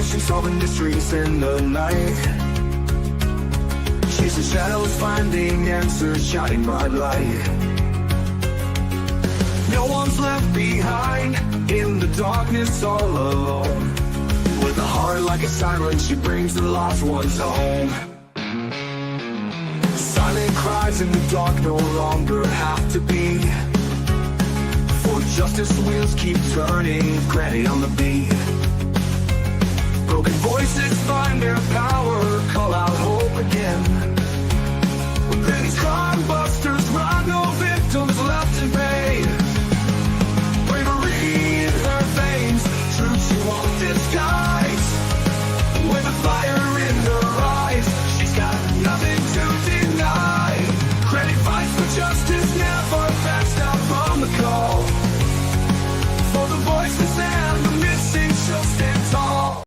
Sebastian, solving mysteries in the night. Chasing shadows, finding answers, shining bright light. No one's left behind in the darkness, all alone. With a heart like a siren, she brings the lost ones home. Silent cries in the dark no longer have to be. For justice, wheels keep turning, granny on the beat. Broken voices find their power, call out hope again. Then these crime busters run, no victims left in pain. Bravery in her veins, truth she won't disguise. With a fire in her eyes, she's got nothing to deny. Credit fights for justice, never backs down from the call. For the voiceless and the missing, she'll stand tall.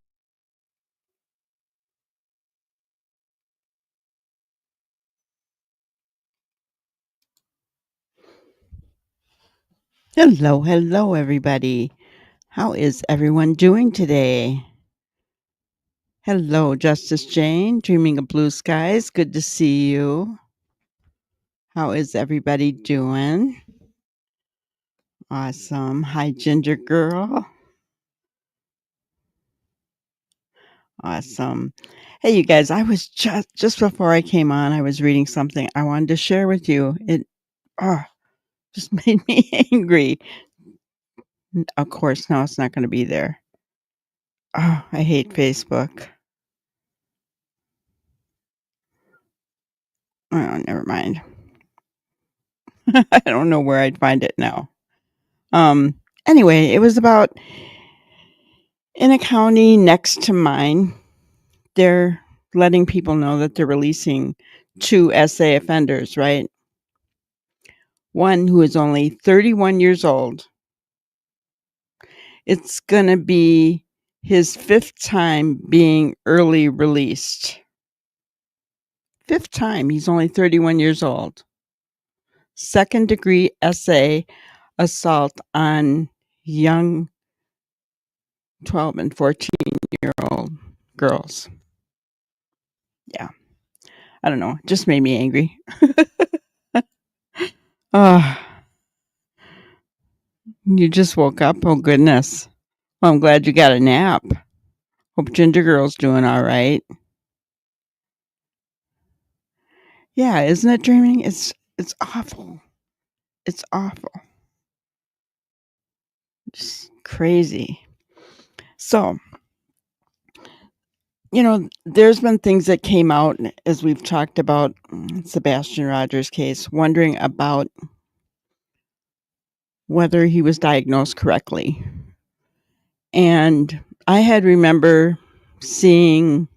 Hello, hello, everybody. How is everyone doing today? Hello, Justice Jane, dreaming of blue skies. Good to see you. How is everybody doing? Awesome. Hi, Ginger Girl. Awesome. Hey, you guys, I was just before I came on, I was reading something I wanted to share with you. It just made me angry. Of course, now it's not going to be there. Oh, I hate Facebook. Oh, never mind. I don't know where I'd find it now. Anyway, it was about in a county next to mine. They're letting people know that they're releasing 2 SA offenders, right? One who is only 31 years old. It's going to be his 5th time being early released. 5th time. He's only 31 years old. 2nd-degree SA assault on young 12 and 14-year-old girls. Yeah. I don't know. It just made me angry. You just woke up? Oh, goodness. Well, I'm glad you got a nap. Hope Ginger Girl's doing all right. Yeah, isn't it dreaming? It's awful. It's awful. Just crazy. So, there's been things that came out as we've talked about Sebastian Rogers' case, wondering about whether he was diagnosed correctly. And I had remember seeing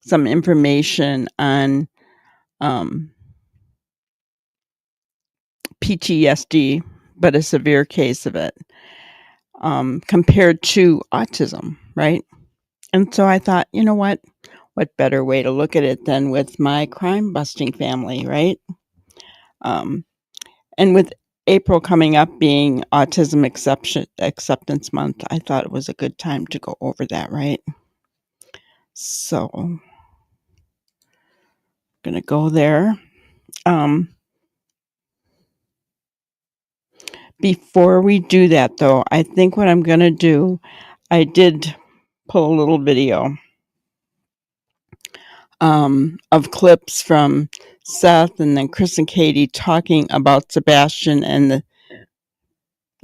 some information on PTSD, but a severe case of it, compared to autism, right? And so I thought, you know what better way to look at it than with my crime busting family, right? And with April coming up being Autism Acceptance Month, I thought it was a good time to go over that, right? So, I'm going to go there. Before we do that, though, I think what I'm going to do, I did pull a little video of clips from Seth and then Chris and Katie talking about Sebastian and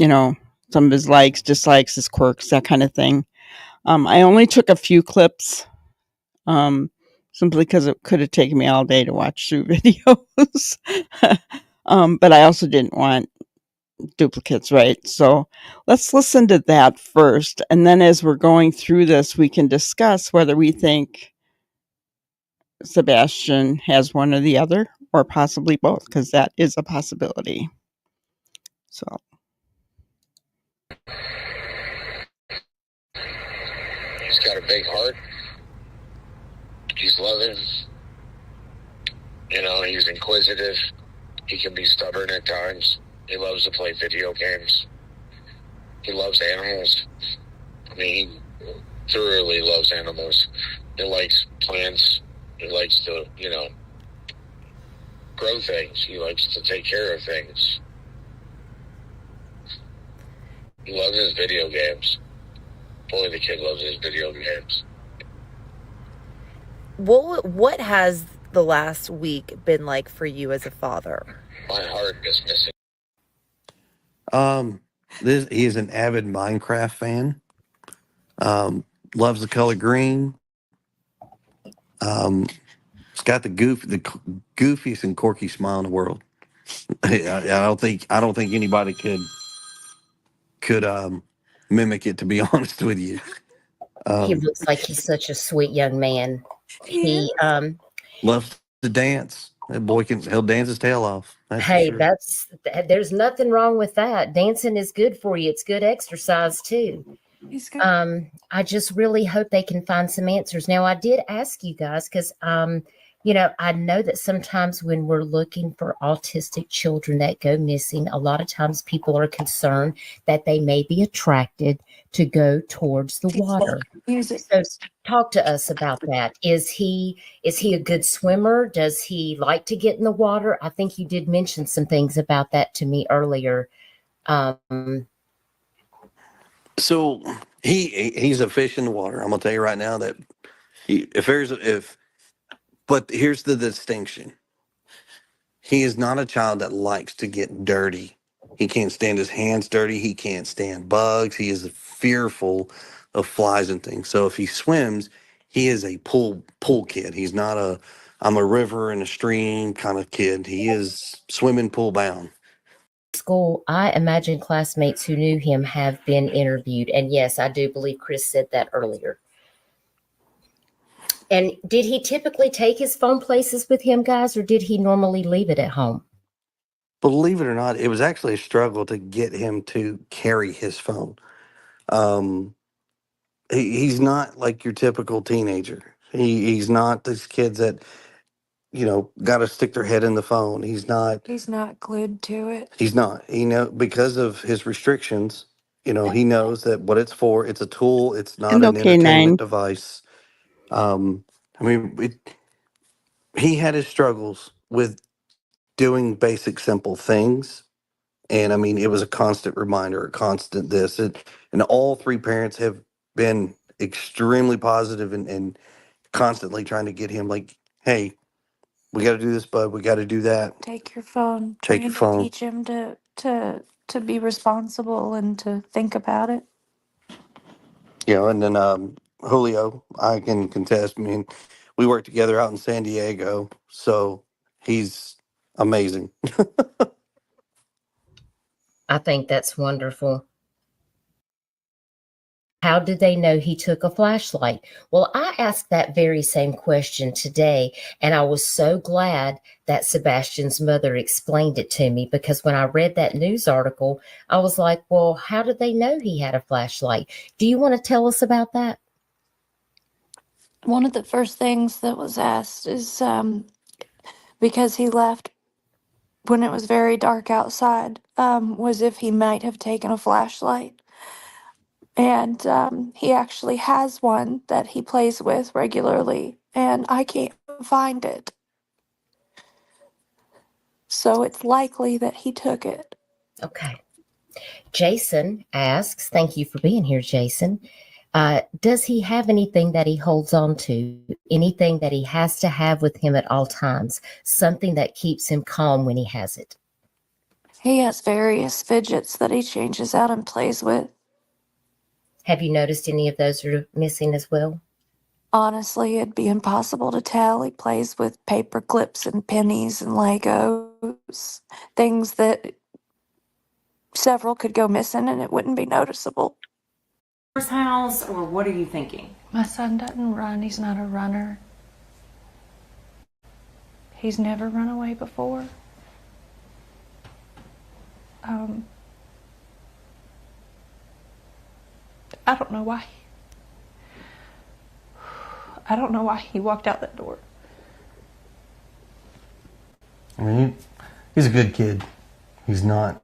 some of his likes, dislikes, his quirks, that kind of thing. I only took a few clips, simply because it could have taken me all day to watch through videos. But I also didn't want duplicates, right? So let's listen to that first. And then as we're going through this, we can discuss whether we think Sebastian has one or the other, or possibly both, because that is a possibility. So. He's got a big heart. He's loving. He's inquisitive. He can be stubborn at times. He loves to play video games. He loves animals. I mean, thoroughly loves animals. He likes plants. He likes to, grow things. He likes to take care of things. He loves his video games. Boy, the kid loves his video games. What has the last week been like for you as a father? My heart is missing. He is an avid Minecraft fan. Loves the color green. It's got the goofiest and quirky smile in the world. I don't think anybody could mimic it. To be honest with you, He looks like he's such a sweet young man. He loves to dance. That boy he'll dance his tail off. That's for hey, sure. there's nothing wrong with that. Dancing is good for you. It's good exercise too. He's good. I just really hope they can find some answers. Now, I did ask you guys because I know that sometimes when we're looking for autistic children that go missing, a lot of times people are concerned that they may be attracted to go towards the water. Music. So talk to us about that. Is he a good swimmer? Does he like to get in the water? I think you did mention some things about that to me earlier. So he's a fish in the water. I'm gonna tell you right now that but here's the distinction. He is not a child that likes to get dirty. He can't stand his hands dirty. He can't stand bugs. He is fearful of flies and things. So if he swims, he is a pool kid. He's not I'm a river and a stream kind of kid. He is swimming pool bound. School, I imagine classmates who knew him have been interviewed. And yes, I do believe Chris said that earlier. And did he typically take his phone places with him, guys, or did he normally leave it at home? Believe it or not, it was actually a struggle to get him to carry his phone. He's not like your typical teenager. He's not these kids that got to stick their head in the phone. He's not. He's not glued to it. He's not. Because of his restrictions. He knows that what it's for. It's a tool. It's not And an okay, 9. entertainment device. He had his struggles with doing basic, simple things. And it was a constant reminder, a constant this. And all three parents have been extremely positive and constantly trying to get him like, hey, we got to do this, bud. We got to do that. Take your phone. Take your Trying to phone. teach him to be responsible and to think about it. And then Julio, I can contest. We worked together out in San Diego, so he's amazing. I think that's wonderful. How did they know he took a flashlight? Well, I asked that very same question today, and I was so glad that Sebastian's mother explained it to me, because when I read that news article, I was like, well, how did they know he had a flashlight? Do you want to tell us about that? One of the first things that was asked is because he left when it was very dark outside, was if he might have taken a flashlight. And he actually has one that he plays with regularly, and I can't find it. So it's likely that he took it. Okay. Jason asks, thank you for being here, Jason. Does he have anything that he holds on to? Anything that he has to have with him at all times? Something that keeps him calm when he has it? He has various fidgets that he changes out and plays with. Have you noticed any of those are missing as well? Honestly, it'd be impossible to tell. He plays with paper clips and pennies and Legos, things that several could go missing and it wouldn't be noticeable. House, or what are you thinking? My son doesn't run. He's not a runner. He's never run away before. I don't know why. I don't know why he walked out that door. He's a good kid. He's not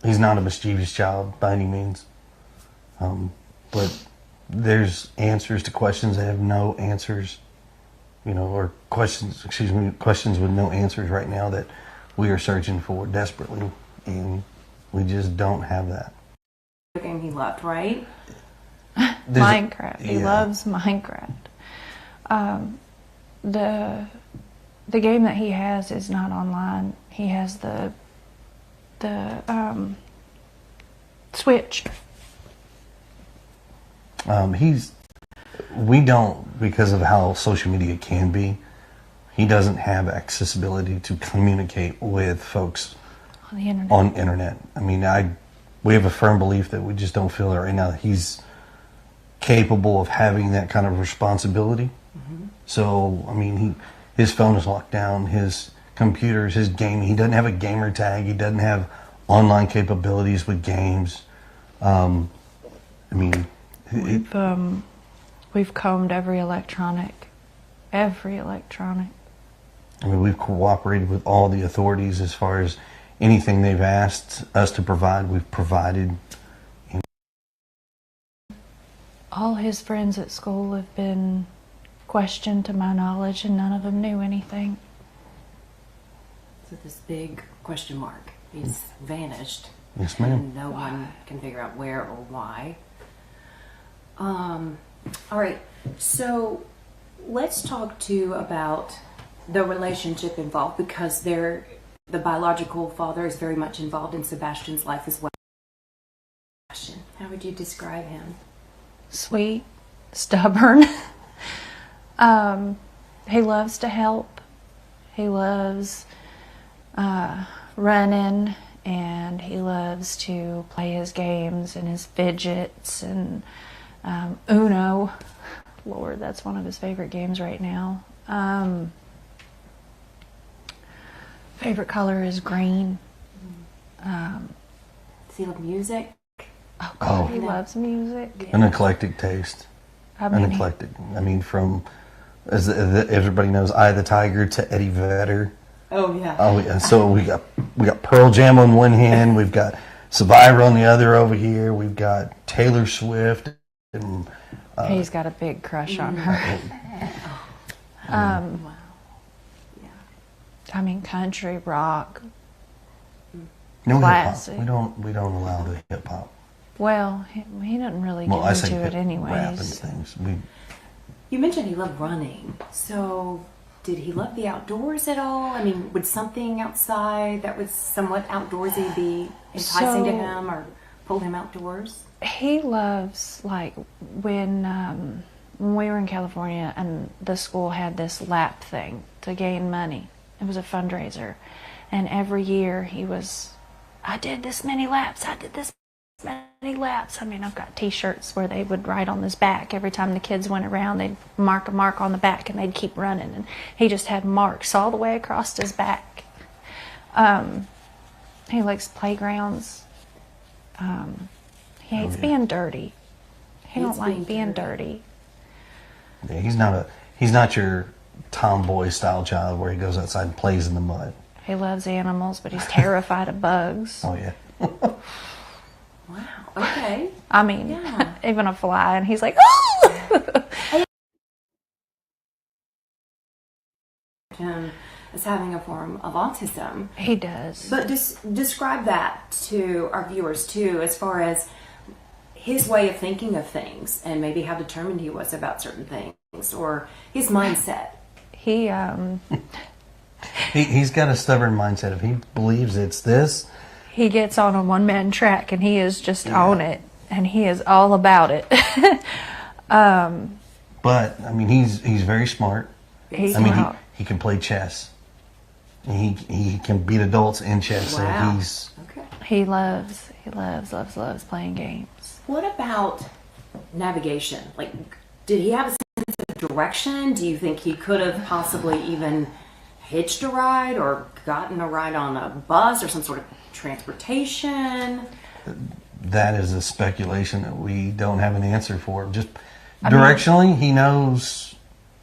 a mischievous child by any means. but there's answers to questions that have no answers, or questions with no answers right now that we are searching for desperately, and we just don't have that. The game he loved, right? Minecraft. He yeah. loves Minecraft. The game that he has is not online. He has the Switch. We don't, because of how social media can be, he doesn't have accessibility to communicate with folks On the internet. on internet. I mean, we have a firm belief that we just don't feel that right now that he's capable of having that kind of responsibility. So, I mean, his phone is locked down, his computers, his gaming. He doesn't have a gamer tag. He doesn't have online capabilities with games. I mean, We've combed every electronic. I mean, we've cooperated with all the authorities as far as anything they've asked us to provide, we've provided. All his friends at school have been questioned to my knowledge, and none of them knew anything. So this big question mark. He's vanished. Yes, ma'am. And no one can figure out where or why. All right. So let's talk too about the relationship involved, because the biological father is very much involved in Sebastian's life as well. Sebastian, how would you describe him? Sweet, stubborn. He loves to help. He loves running, and he loves to play his games and his fidgets and Uno. Lord, that's one of his favorite games right now. Favorite color is green. Does he love music? Oh, God, he loves music. An eclectic taste. I mean, from, as everybody knows, Eye of the Tiger to Eddie Vedder. Oh yeah. Oh yeah. So we got Pearl Jam on one hand, we've got Survivor on the other over here, we've got Taylor Swift, and He's got a big crush on her. Wow. Yeah. I mean, country, rock. no hip Classic. hop. We don't allow the hip hop. Well, he doesn't really Well, I get say into it rap and anyways. things. You mentioned he loved running. So did he love the outdoors at all? I mean, would something outside that was somewhat outdoorsy be enticing to him or pull him outdoors? He loves, like, when we were in California and the school had this lap thing to gain money. It was a fundraiser. And every year I did this many laps, I did this many laps. I mean, I've got t-shirts where they would write on his back. Every time the kids went around, they'd mark a mark on the back and they'd keep running. And he just had marks all the way across his back. He likes playgrounds. He hates being dirty. He don't like being dirty. Yeah, he's not your tomboy style child where he goes outside and plays in the mud. He loves animals, but he's terrified of bugs. Oh yeah. Wow. Okay. I mean, Yeah. even a fly, and he's like, oh! Him as having a form of autism. He does. But describe that to our viewers too, as far as his way of thinking of things and maybe how determined he was about certain things or his mindset. He's got a stubborn mindset. If he believes it's this, he gets on a one-man track, and he is just on it, and he is all about it. but I mean, he's very smart. He's I mean, smart. he can play chess. He can beat adults in chess. Wow. So he's Okay. He loves playing games. What about navigation? Like, did he have a sense of direction? Do you think he could have possibly even hitched a ride or gotten a ride on a bus or some sort of transportation? that is a speculation that we don't have an answer for. Just directionally, he knows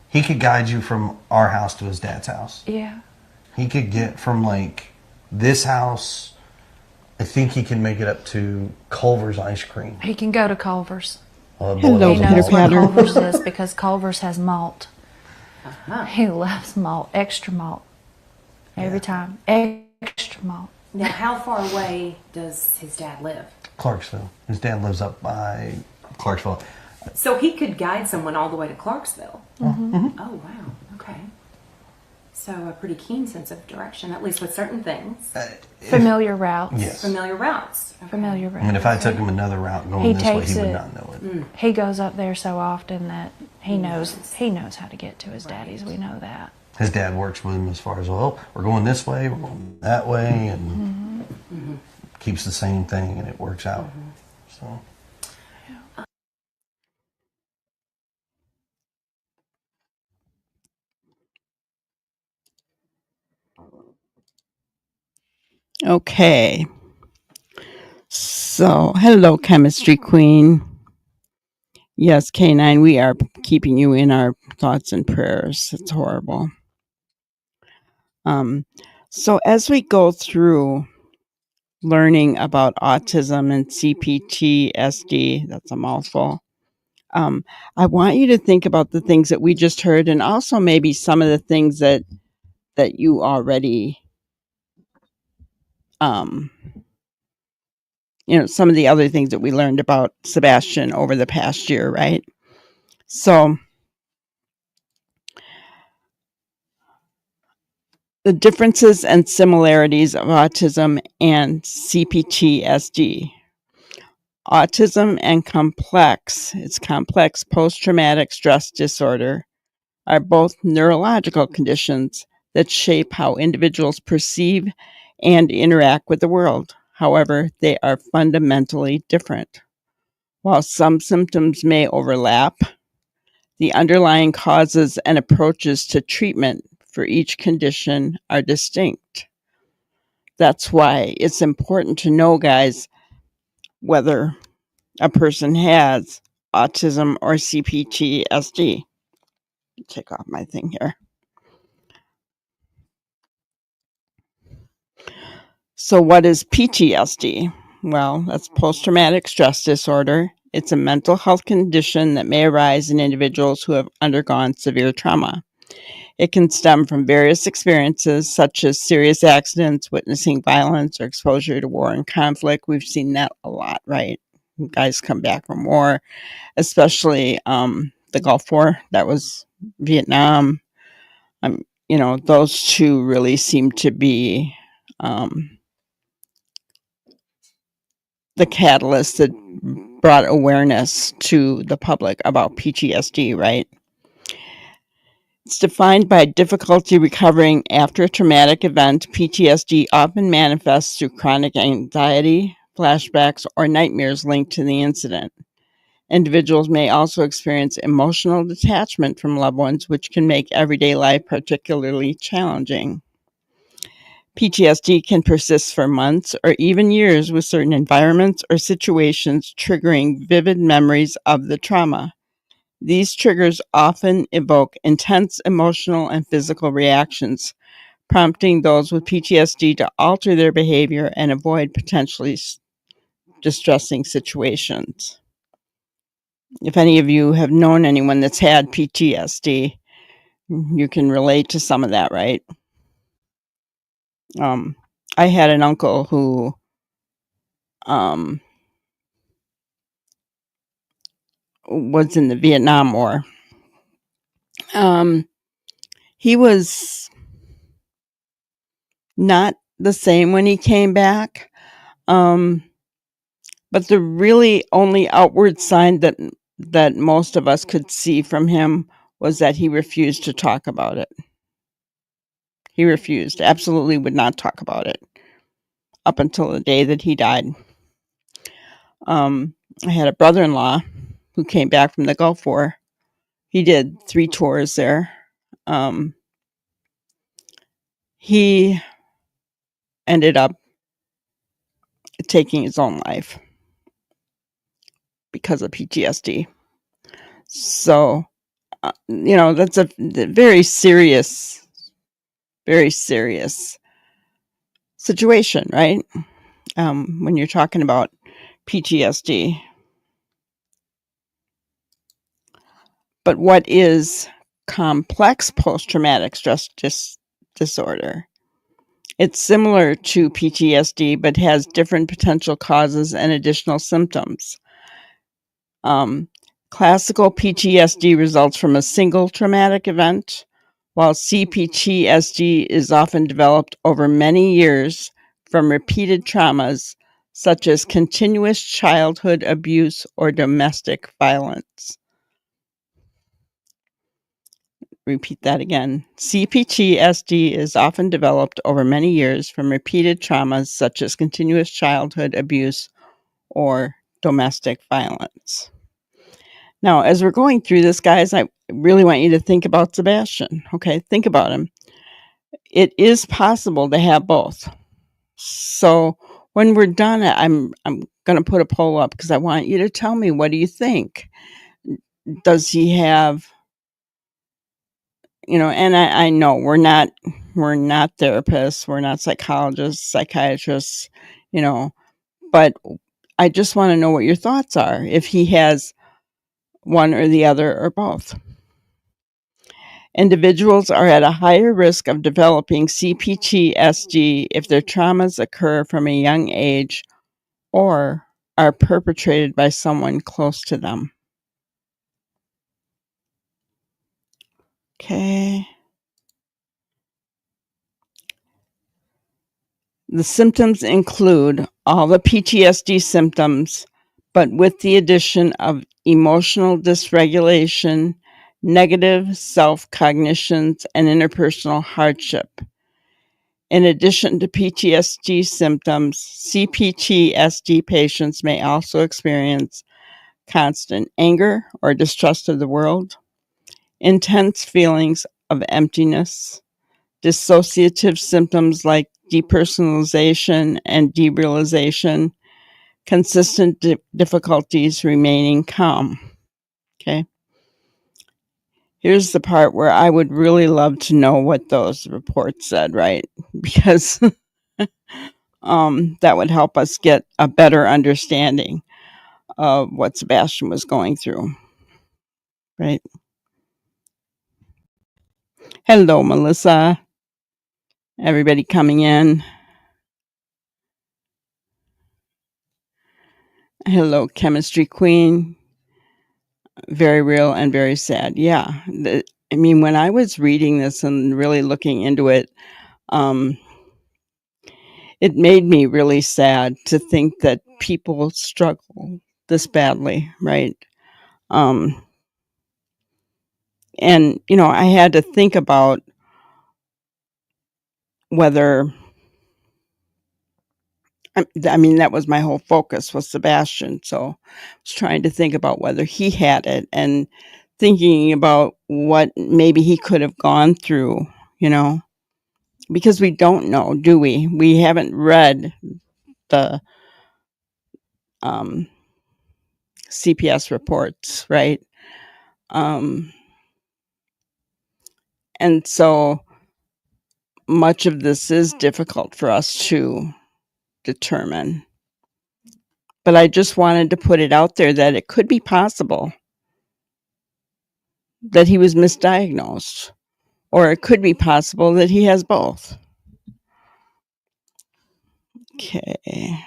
he could guide you from our house to his dad's house. Yeah. He could get from like this house. I think he can make it up to Culver's ice cream. He can go to Culver's. Hello, He Pitter knows where Patter. Culver's is because Culver's has malt. He loves malt, extra malt. Every time. Extra malt. Now, how far away does his dad live? Clarksville. His dad lives up by Clarksville. So he could guide someone all the way to Clarksville. Mm-hmm. Oh, wow. Okay. So a pretty keen sense of direction, at least with certain things. Familiar routes. Yes. Familiar routes. Okay. Familiar routes. I mean, if I took him another route going He this way, takes he would it- not know it. He goes up there so often that he knows how to get to his daddy's. We know that. His dad works with him as far as, well, we're going this way, we're going that way, and keeps the same thing, and it works out. So. Okay. So, hello, Chemistry Queen. Yes, K9, we are keeping you in our thoughts and prayers. It's horrible. So, as we go through learning about autism and CPTSD, that's a mouthful, I want you to think about the things that we just heard and also maybe some of the things that you already, some of the other things that we learned about Sebastian over the past year, right? So, the differences and similarities of autism and CPTSD. Autism and complex post-traumatic stress disorder are both neurological conditions that shape how individuals perceive and interact with the world. However, they are fundamentally different. While some symptoms may overlap, the underlying causes and approaches to treatment for each condition are distinct. That's why it's important to know, guys, whether a person has autism or CPTSD. Take off my thing here. So what is PTSD? Well, that's post-traumatic stress disorder. It's a mental health condition that may arise in individuals who have undergone severe trauma. It can stem from various experiences such as serious accidents, witnessing violence, or exposure to war and conflict. We've seen that a lot, right? Guys come back from war, especially the Gulf War. That was Vietnam. Those two really seem to be the catalyst that brought awareness to the public about PTSD, right? It's defined by difficulty recovering after a traumatic event. PTSD often manifests through chronic anxiety, flashbacks, or nightmares linked to the incident. Individuals may also experience emotional detachment from loved ones, which can make everyday life particularly challenging. PTSD can persist for months or even years with certain environments or situations triggering vivid memories of the trauma. These triggers often evoke intense emotional and physical reactions, prompting those with PTSD to alter their behavior and avoid potentially distressing situations. If any of you have known anyone that's had PTSD, you can relate to some of that, right? I had an uncle who was in the Vietnam War. He was not the same when he came back. But the really only outward sign that most of us could see from him was that he refused to talk about it. He refused, absolutely would not talk about it up until the day that he died. I had a brother-in-law who came back from the Gulf War. He did 3 tours there. He ended up taking his own life because of PTSD. So, that's a very serious situation, right? When you're talking about PTSD. But what is complex post-traumatic stress disorder? It's similar to PTSD, but has different potential causes and additional symptoms. Classical PTSD results from a single traumatic event, while CPTSD is often developed over many years from repeated traumas, such as continuous childhood abuse or domestic violence. Repeat that again. CPTSD is often developed over many years from repeated traumas, such as continuous childhood abuse or domestic violence. Now, as we're going through this, guys, I really want you to think about Sebastian. Okay, think about him. It is possible to have both. So when we're done, I'm going to put a poll up because I want you to tell me, what do you think? Does he have, and I know we're not therapists, we're not psychologists, psychiatrists, but I just want to know what your thoughts are, if he has one or the other or both. Individuals are at a higher risk of developing CPTSD if their traumas occur from a young age or are perpetrated by someone close to them. Okay. The symptoms include all the PTSD symptoms, but with the addition of emotional dysregulation, negative self-cognitions, and interpersonal hardship. In addition to PTSD symptoms, CPTSD patients may also experience constant anger or distrust of the world, intense feelings of emptiness, dissociative symptoms like depersonalization and derealization, consistent difficulties remaining calm. Okay. Here's the part where I would really love to know what those reports said, right? Because that would help us get a better understanding of what Sebastian was going through, right? Hello, Melissa. Everybody coming in. Hello, Chemistry Queen. Very real and very sad. Yeah. When I was reading this and really looking into it, it made me really sad to think that people struggle this badly, right? And, I had to think about whether, that was my whole focus, was Sebastian. So I was trying to think about whether he had it and thinking about what maybe he could have gone through, because we don't know, do we? We haven't read the CPS reports, right? And so much of this is difficult for us to determine. But I just wanted to put it out there that it could be possible that he was misdiagnosed, or it could be possible that he has both. Okay.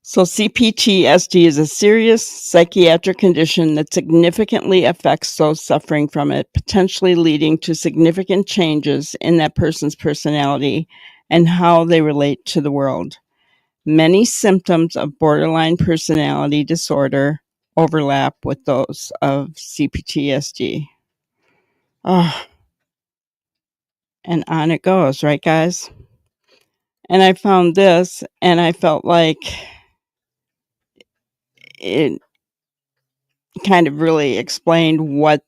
So CPTSD is a serious psychiatric condition that significantly affects those suffering from it, potentially leading to significant changes in that person's personality and how they relate to the world. Many symptoms of borderline personality disorder overlap with those of CPTSD. Oh, and on it goes, right, guys? And I found this, and I felt like it kind of really explained what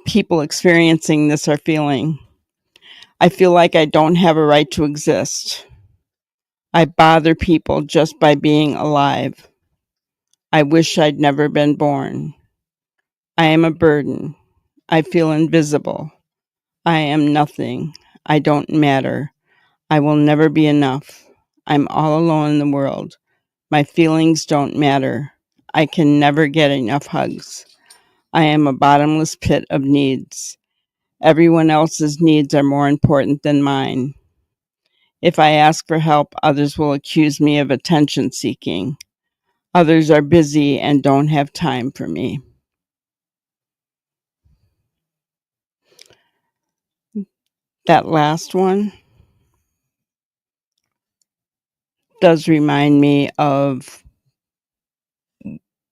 people experiencing this are feeling. I feel like I don't have a right to exist. I bother people just by being alive. I wish I'd never been born. I am a burden. I feel invisible. I am nothing. I don't matter. I will never be enough. I'm all alone in the world. My feelings don't matter. I can never get enough hugs. I am a bottomless pit of needs. Everyone else's needs are more important than mine. If I ask for help, others will accuse me of attention seeking. Others are busy and don't have time for me. That last one does remind me of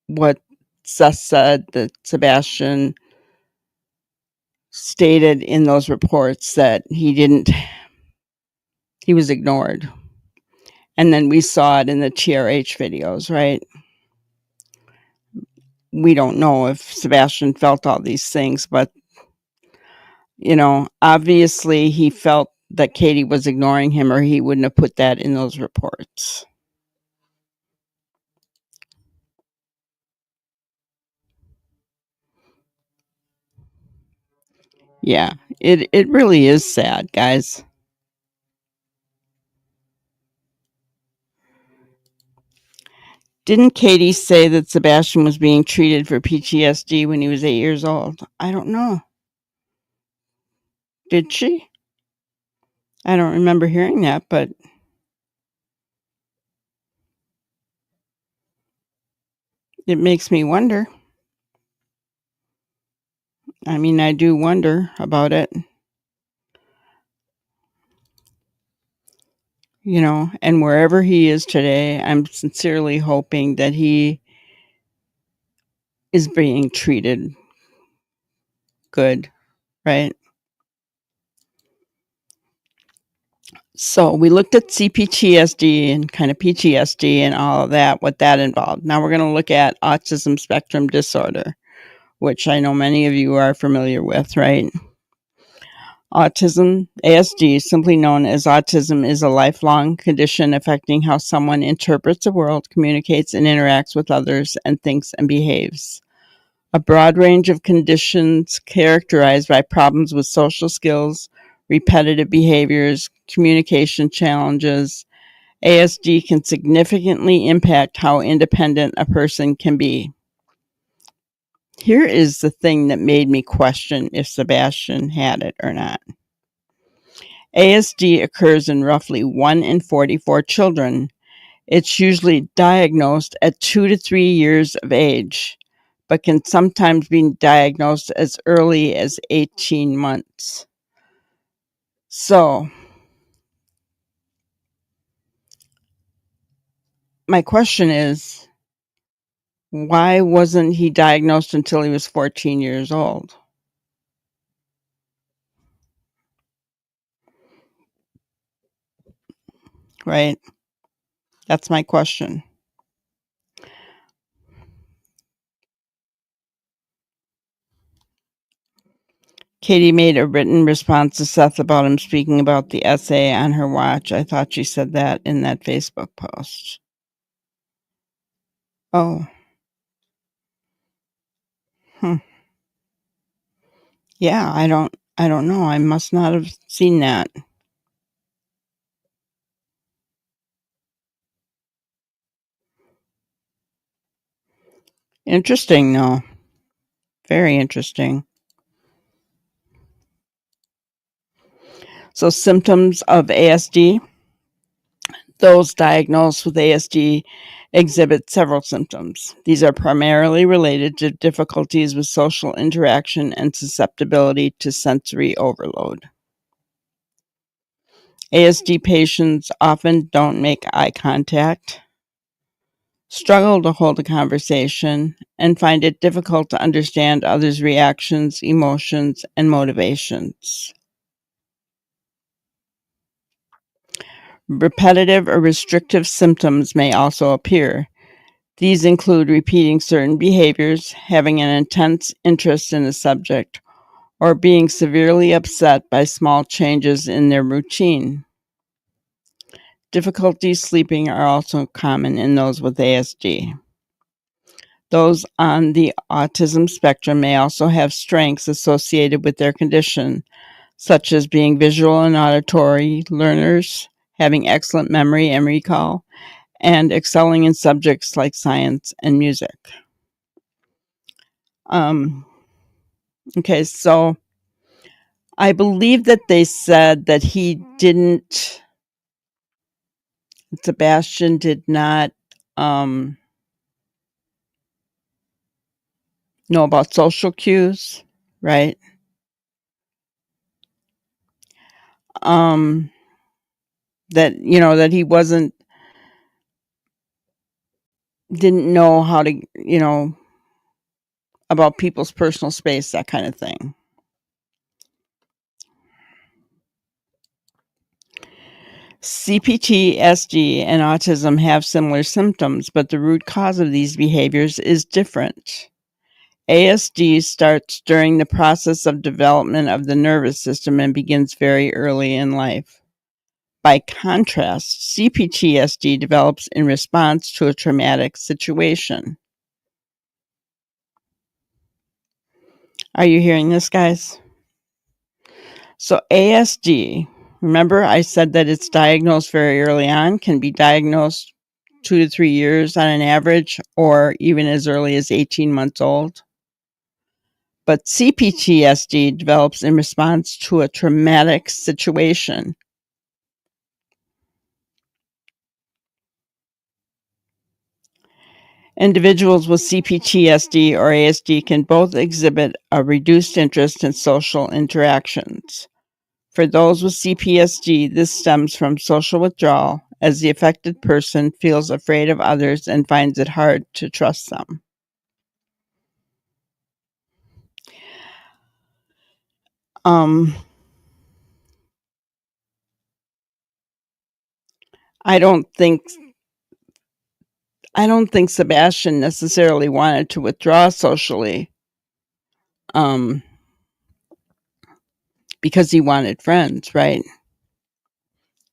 what Seth said, that Sebastian stated in those reports, that he was ignored. And then we saw it in the TRH videos, right? We don't know if Sebastian felt all these things, but, obviously he felt that Katie was ignoring him, or he wouldn't have put that in those reports. Yeah, it really is sad, guys. Didn't Katie say that Sebastian was being treated for PTSD when he was 8 years old? I don't know. Did she? I don't remember hearing that, but it makes me wonder. I mean, I do wonder about it. And wherever he is today, I'm sincerely hoping that he is being treated good, right? So we looked at CPTSD and kind of PTSD and all of that, what that involved. Now we're going to look at autism spectrum disorder, which I know many of you are familiar with, right? Autism, ASD, simply known as autism, is a lifelong condition affecting how someone interprets the world, communicates and interacts with others, and thinks and behaves. A broad range of conditions characterized by problems with social skills, repetitive behaviors, communication challenges. ASD can significantly impact how independent a person can be. Here is the thing that made me question if Sebastian had it or not. ASD occurs in roughly 1 in 44 children. It's usually diagnosed at 2 to 3 years of age, but can sometimes be diagnosed as early as 18 months. So, my question is, why wasn't he diagnosed until he was 14 years old? Right? That's my question. Katie made a written response to Seth about him speaking about the essay on her watch. I thought she said that in that Facebook post. Oh. Yeah, I don't know. I must not have seen that. Interesting, though. Very interesting. So, symptoms of ASD. Those diagnosed with ASD exhibit several symptoms. These are primarily related to difficulties with social interaction and susceptibility to sensory overload. ASD patients often don't make eye contact, struggle to hold a conversation, and find it difficult to understand others' reactions, emotions, and motivations. Repetitive or restrictive symptoms may also appear. These include repeating certain behaviors, having an intense interest in a subject, or being severely upset by small changes in their routine. Difficulties sleeping are also common in those with ASD. Those on the autism spectrum may also have strengths associated with their condition, such as being visual and auditory learners, having excellent memory and recall, and excelling in subjects like science and music. Okay, so I believe that they said that Sebastian did not know about social cues, right? That, that he didn't know how to, about people's personal space, that kind of thing. CPTSD and autism have similar symptoms, but the root cause of these behaviors is different. ASD starts during the process of development of the nervous system and begins very early in life. By contrast, CPTSD develops in response to a traumatic situation. Are you hearing this, guys? So ASD, remember I said that it's diagnosed very early on, can be diagnosed 2 to 3 years on an average, or even as early as 18 months old. But CPTSD develops in response to a traumatic situation. Individuals with CPTSD or ASD can both exhibit a reduced interest in social interactions. For those with CPTSD, this stems from social withdrawal, as the affected person feels afraid of others and finds it hard to trust them. I don't think Sebastian necessarily wanted to withdraw socially, because he wanted friends, right?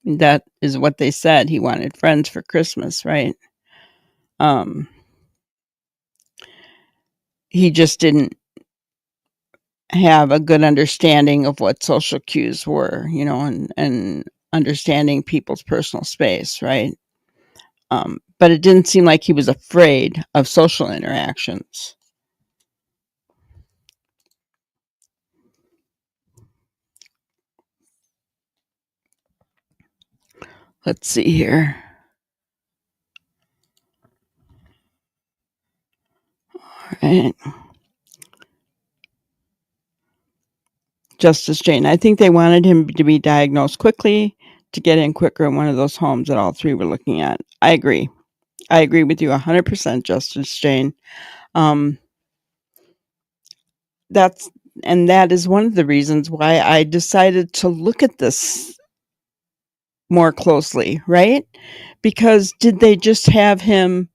That is what they said. He wanted friends for Christmas, right? He just didn't have a good understanding of what social cues were, and understanding people's personal space, right? But it didn't seem like he was afraid of social interactions. Let's see here. All right. Justice Jane, I think they wanted him to be diagnosed quickly to get in quicker in one of those homes that all three were looking at. I agree. I agree with you 100%, Justice Jane. That is one of the reasons why I decided to look at this more closely, right? Because did they just have him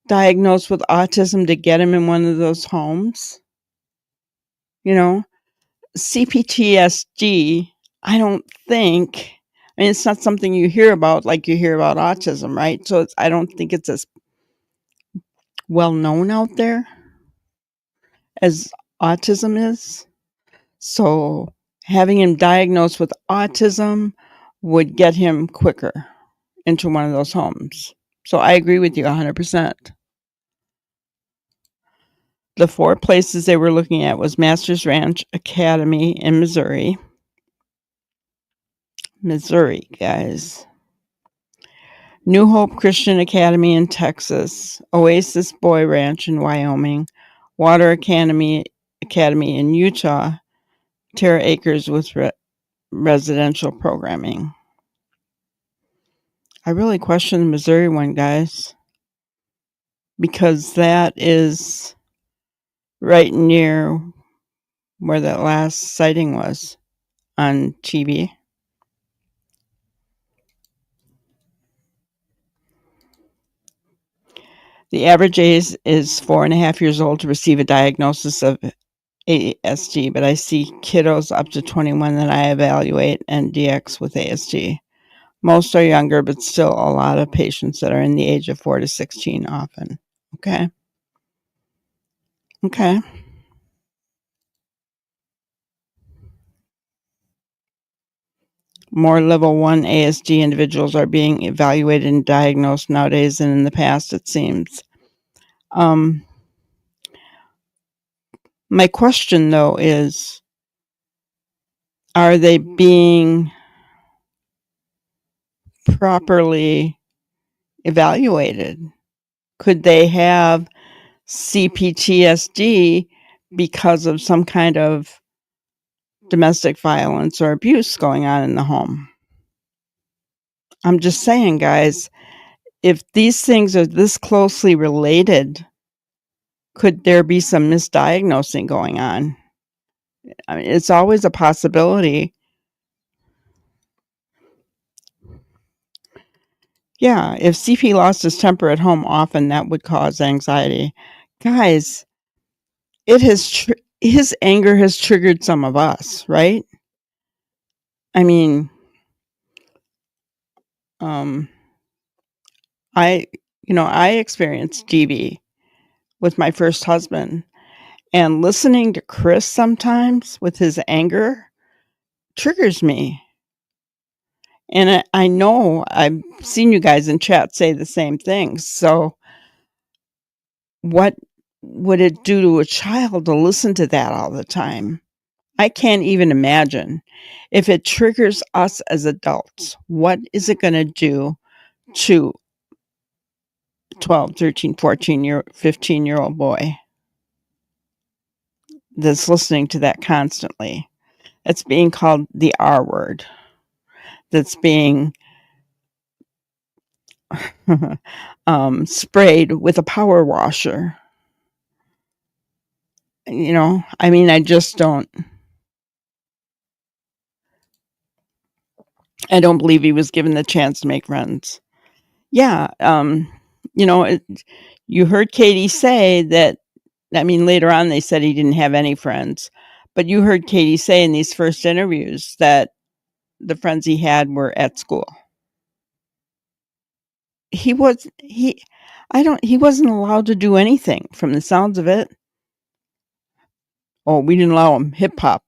diagnosed with autism to get him in one of those homes? CPTSD, I don't think, it's not something you hear about like you hear about autism, right? So I don't think it's as well known out there as autism is. So having him diagnosed with autism would get him quicker into one of those homes. So I agree with you 100%. The 4 places they were looking at was Masters Ranch Academy in Missouri. Missouri, guys. New Hope Christian Academy in Texas. Oasis Boy Ranch in Wyoming. Water Academy in Utah. Terra Acres with residential programming. I really question the Missouri one, guys, because that is right near where that last sighting was on TV. The average age is 4.5 years old to receive a diagnosis of ASD, but I see kiddos up to 21 that I evaluate and DX with ASD. Most are younger, but still a lot of patients that are in the age of 4 to 16 often. Okay. more level 1 ASD individuals are being evaluated and diagnosed nowadays than in the past, it seems. My question, though, is, are they being properly evaluated? Could they have CPTSD because of some kind of domestic violence or abuse going on in the home? I'm just saying, guys, if these things are this closely related, could there be some misdiagnosing going on? I mean, it's always a possibility. Yeah, if CP lost his temper at home often, that would cause anxiety. Guys, his anger has triggered some of us, right? I mean, I experienced DV with my first husband, and listening to Chris sometimes with his anger triggers me. And I know I've seen you guys in chat say the same things. So what would it do to a child to listen to that all the time? I can't even imagine. If it triggers us as adults, what is it going to do to 12, 13, 15-year-old boy that's listening to that constantly? That's being called the R word. That's being sprayed with a power washer. I mean, I just don't. I don't believe he was given the chance to make friends. Yeah, you heard Katie say that. I mean, later on they said he didn't have any friends, but you heard Katie say in these first interviews that the friends he had were at school. He wasn't allowed to do anything from the sounds of it. Oh, we didn't allow him hip hop.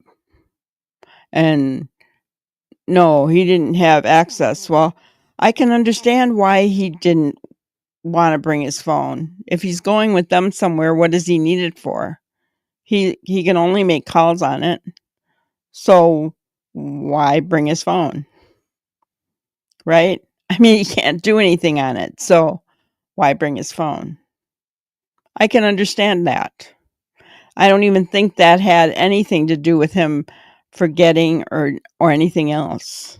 And no, he didn't have access. Well, I can understand why he didn't want to bring his phone. If he's going with them somewhere, what does he need it for? He can only make calls on it. So why bring his phone? Right? I mean, he can't do anything on it. So why bring his phone? I can understand that. I don't even think that had anything to do with him forgetting or anything else.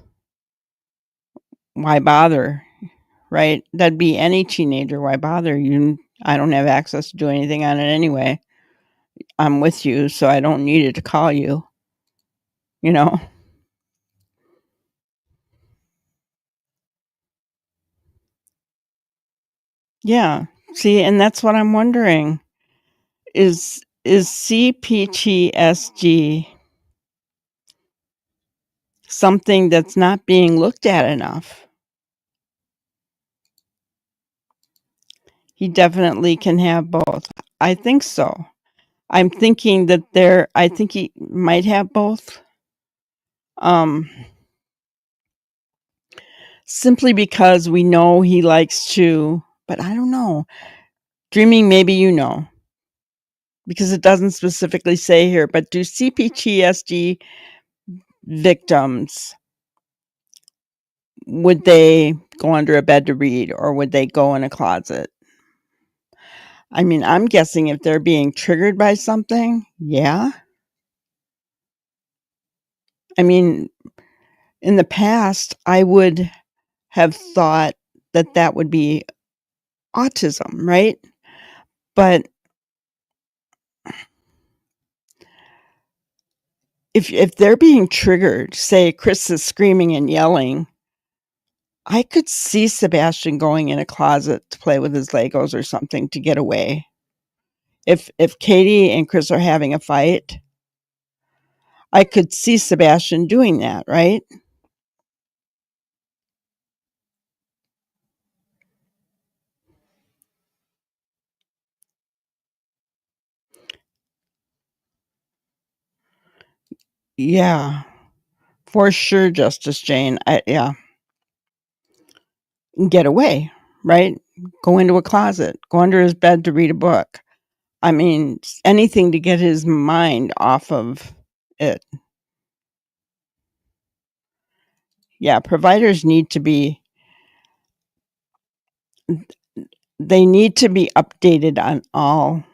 Why bother? Right? That'd be any teenager. Why bother? I don't have access to do anything on it anyway. I'm with you, so I don't need it to call you. Yeah. See, and that's what I'm wondering. Is CPTSD something that's not being looked at enough? He definitely can have both. I think so. I'm thinking that I think he might have both. Simply because we know he likes to, but I don't know. Dreaming, maybe because it doesn't specifically say here, but do CPTSD victims, would they go under a bed to read, or would they go in a closet? I mean, I'm guessing if they're being triggered by something, yeah. I mean, in the past, I would have thought that would be autism, right? But if they're being triggered, say Chris is screaming and yelling, I could see Sebastian going in a closet to play with his Legos or something to get away. If Katie and Chris are having a fight, I could see Sebastian doing that, right? Yeah. For sure, Justice Jane. Yeah. Get away, right? Go into a closet, go under his bed to read a book. I mean, anything to get his mind off of it. Yeah, providers need to be updated on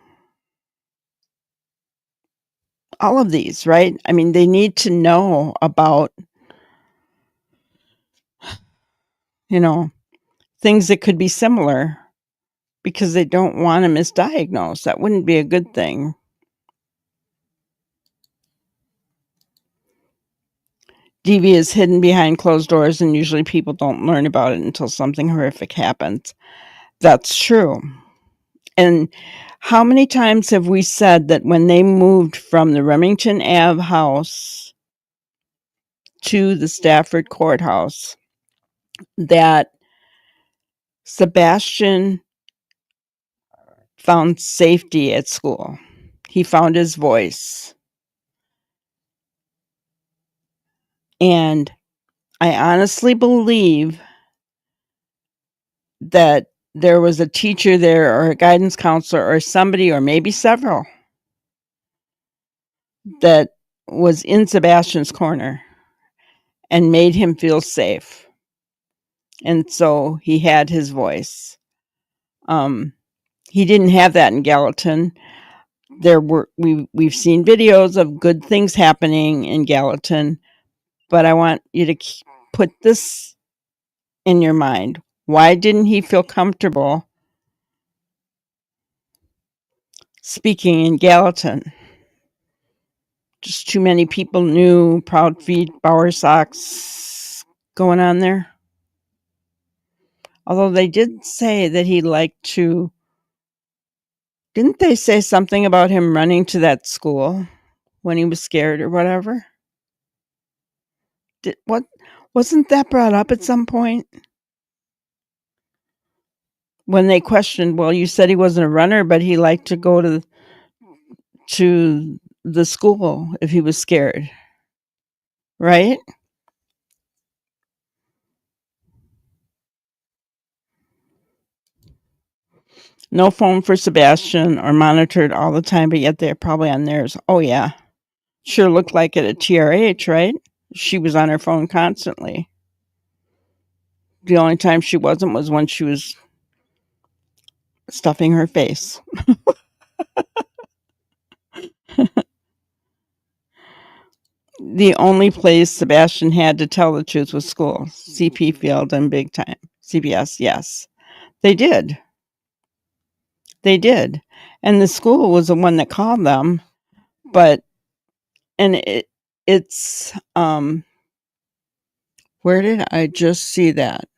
all of these, right? I mean, they need to know about, things that could be similar because they don't want to misdiagnose. That wouldn't be a good thing. DV is hidden behind closed doors, and usually people don't learn about it until something horrific happens. That's true. And how many times have we said that when they moved from the Remington Ave house to the Stafford courthouse, that Sebastian found safety at school? He found his voice. And I honestly believe that there was a teacher there or a guidance counselor or somebody, or maybe several, that was in Sebastian's corner and made him feel safe. And so he had his voice. He didn't have that in Gallatin. We've seen videos of good things happening in Gallatin, but I want you to put this in your mind. Why didn't he feel comfortable speaking in Gallatin? Just too many people knew Proud Feet, Bower Socks going on there. Although they did say that he liked to. Didn't they say something about him running to that school when he was scared or whatever? Wasn't that brought up at some point? When they questioned, well, you said he wasn't a runner, but he liked to go to the school if he was scared. Right? No phone for Sebastian or monitored all the time, but yet they're probably on theirs. Oh, yeah. Sure looked like it at TRH, right? She was on her phone constantly. The only time she wasn't was when she was stuffing her face. The only place Sebastian had to tell the truth was school. CP failed them big time. CPS, yes. They did. They did. And the school was the one that called them. But, and it's, where did I just see that?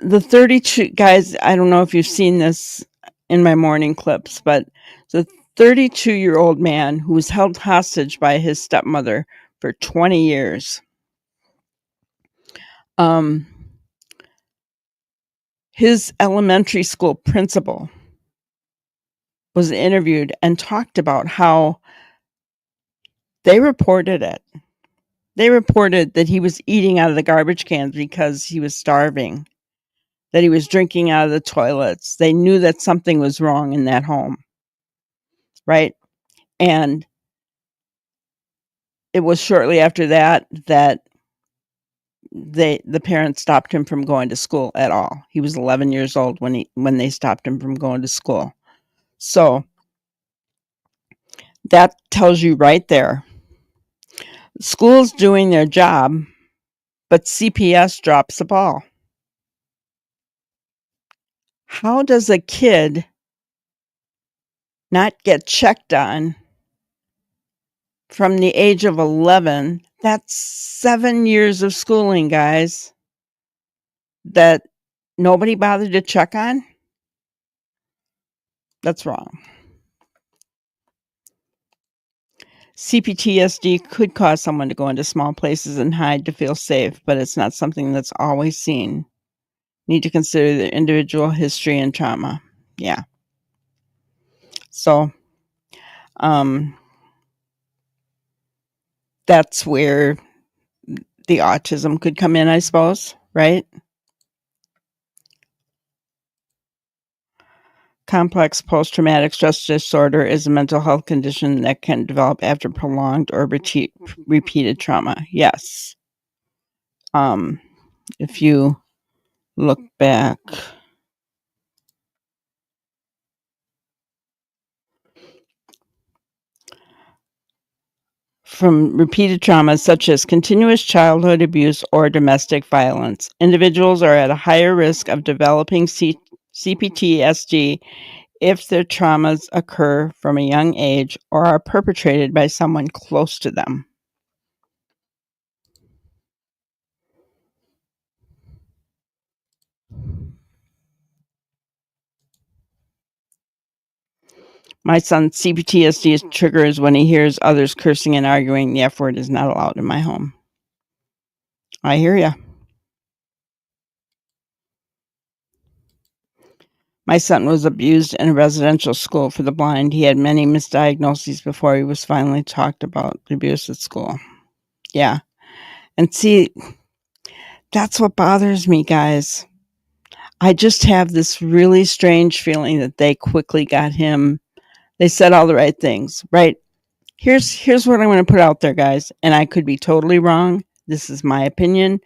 The 32 guys, I don't know if you've seen this in my morning clips, but the 32-year-old man who was held hostage by his stepmother for 20 years. His elementary school principal was interviewed and talked about how they reported it. They reported that he was eating out of the garbage cans because he was starving, that he was drinking out of the toilets. They knew that something was wrong in that home, right? And it was shortly after that the parents stopped him from going to school at all. He was 11 years old when they stopped him from going to school. So that tells you right there. School's doing their job, but CPS drops the ball. How does a kid not get checked on from the age of 11? That's 7 years of schooling, guys, that nobody bothered to check on? That's wrong. CPTSD could cause someone to go into small places and hide to feel safe, but it's not something that's always seen. Need to consider the individual history and trauma. Yeah. So, that's where the autism could come in, I suppose, right? Complex post-traumatic stress disorder is a mental health condition that can develop after prolonged or repeated trauma. Yes. If you look back, from repeated traumas such as continuous childhood abuse or domestic violence, individuals are at a higher risk of developing CPTSD if their traumas occur from a young age or are perpetrated by someone close to them. My son's CPTSD triggers when he hears others cursing and arguing. The F word is not allowed in my home. I hear ya. My son was abused in a residential school for the blind. He had many misdiagnoses before he was finally talked about the abuse at school. Yeah. And see, that's what bothers me, guys. I just have this really strange feeling that they quickly got him. They said all the right things, right? Here's what I'm going to put out there, guys, and I could be totally wrong. This is my opinion.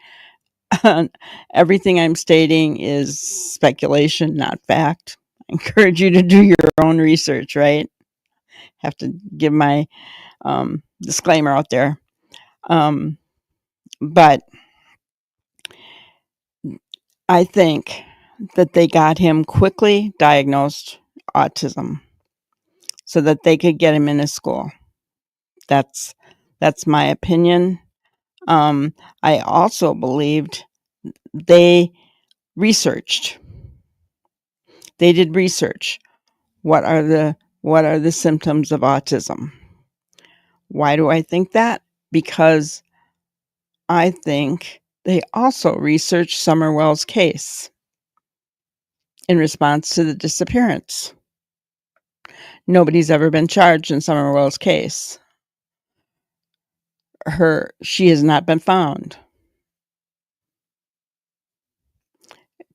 Everything I'm stating is speculation, not fact. I encourage you to do your own research, right? Have to give my disclaimer out there. But I think that they got him quickly diagnosed autism so that they could get him into school. That's my opinion. I also believed they researched. They did research. What are the symptoms of autism? Why do I think that? Because I think they also researched Summerwell's case in response to the disappearance. Nobody's ever been charged in Summerwell's case. She has not been found.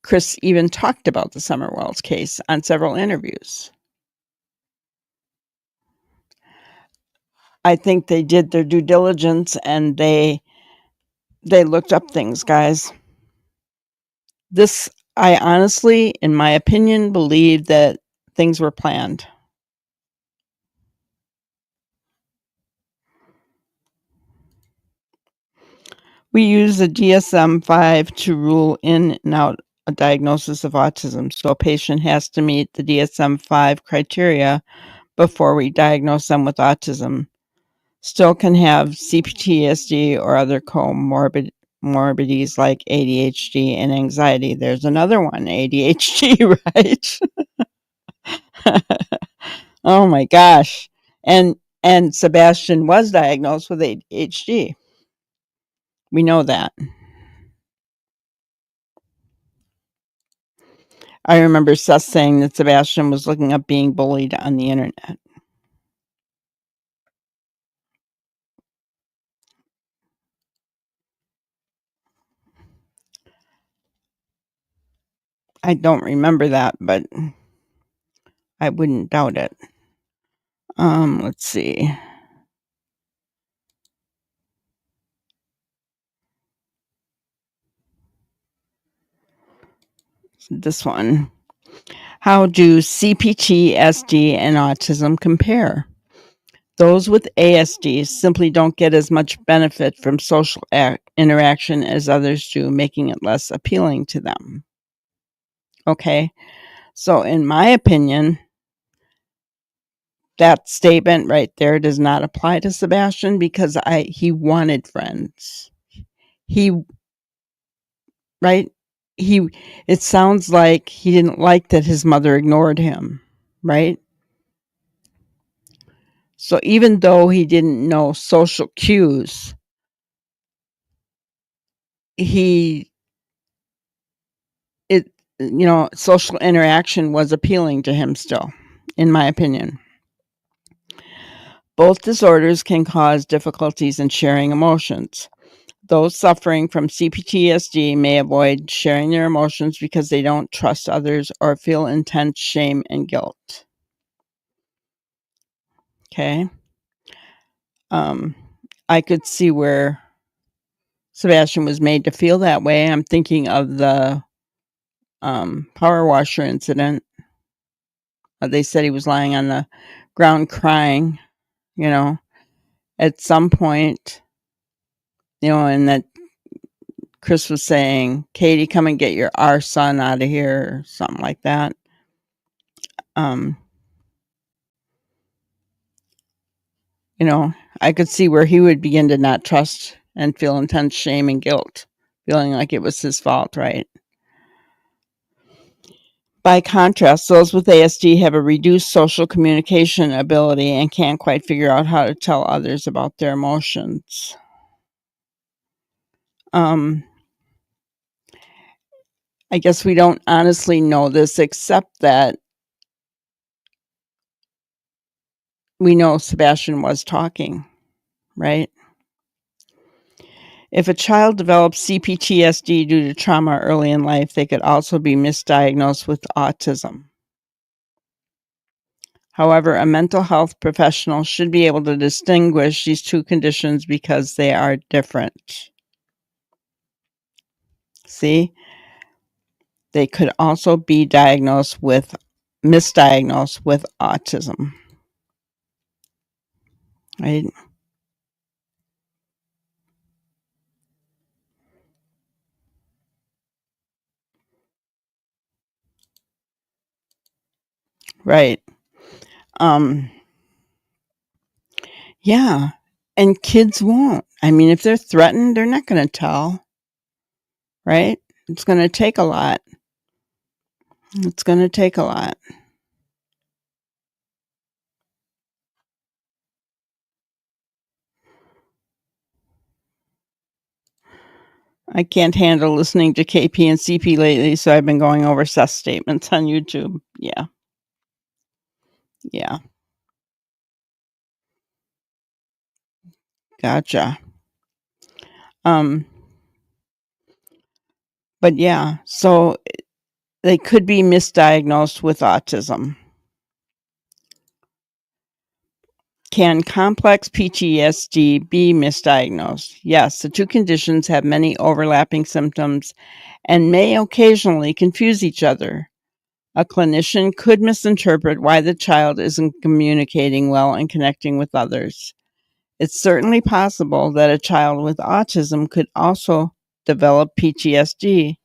Chris even talked about the Summerwell's case on several interviews. I think they did their due diligence and they looked up things, guys. I honestly, in my opinion, believe that things were planned. We use the DSM-5 to rule in and out a diagnosis of autism, so a patient has to meet the DSM-5 criteria before we diagnose them with autism. Still can have CPTSD or other comorbidities like ADHD and anxiety. There's another one, ADHD, right? Oh my gosh. And Sebastian was diagnosed with ADHD. We know that. I remember Seth saying that Sebastian was looking up being bullied on the internet. I don't remember that, but I wouldn't doubt it. Let's see. This one. How do CPTSD and autism compare? Those with ASD simply don't get as much benefit from social interaction as others do, making it less appealing to them. Okay, so in my opinion, that statement right there does not apply to Sebastian because he wanted friends. It sounds like he didn't like that his mother ignored him, right? So even though he didn't know social cues, social interaction was appealing to him still, in my opinion. Both disorders can cause difficulties in sharing emotions. Those suffering from CPTSD may avoid sharing their emotions because they don't trust others or feel intense shame and guilt. Okay. I could see where Sebastian was made to feel that way. I'm thinking of the power washer incident. They said he was lying on the ground crying, at some point, and that Chris was saying, Katie, come and get our son out of here, or something like that. I could see where he would begin to not trust and feel intense shame and guilt, feeling like it was his fault, right? By contrast, those with ASD have a reduced social communication ability and can't quite figure out how to tell others about their emotions. I guess we don't honestly know this, except that we know Sebastian was talking, right? If a child develops CPTSD due to trauma early in life, they could also be misdiagnosed with autism. However, a mental health professional should be able to distinguish these two conditions because they are different. See? They could also be misdiagnosed with autism. Right? Right. Yeah. And kids won't. I mean, if they're threatened, they're not going to tell. Right? It's going to take a lot. It's going to take a lot. I can't handle listening to KP and CP lately, so I've been going over Seth's statements on YouTube. Yeah. Yeah. Gotcha. But yeah, so they could be misdiagnosed with autism. Can complex PTSD be misdiagnosed? Yes, the two conditions have many overlapping symptoms and may occasionally confuse each other. A clinician could misinterpret why the child isn't communicating well and connecting with others. It's certainly possible that a child with autism could also develop PTSD.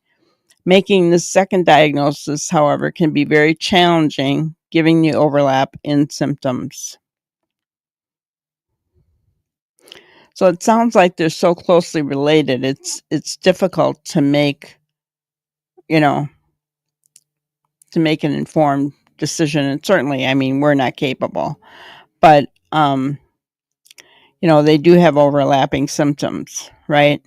Making the second diagnosis, however, can be very challenging given the overlap in symptoms. So it sounds like they're so closely related. It's difficult to make, to make an informed decision. And certainly, I mean, we're not capable. But they do have overlapping symptoms, right?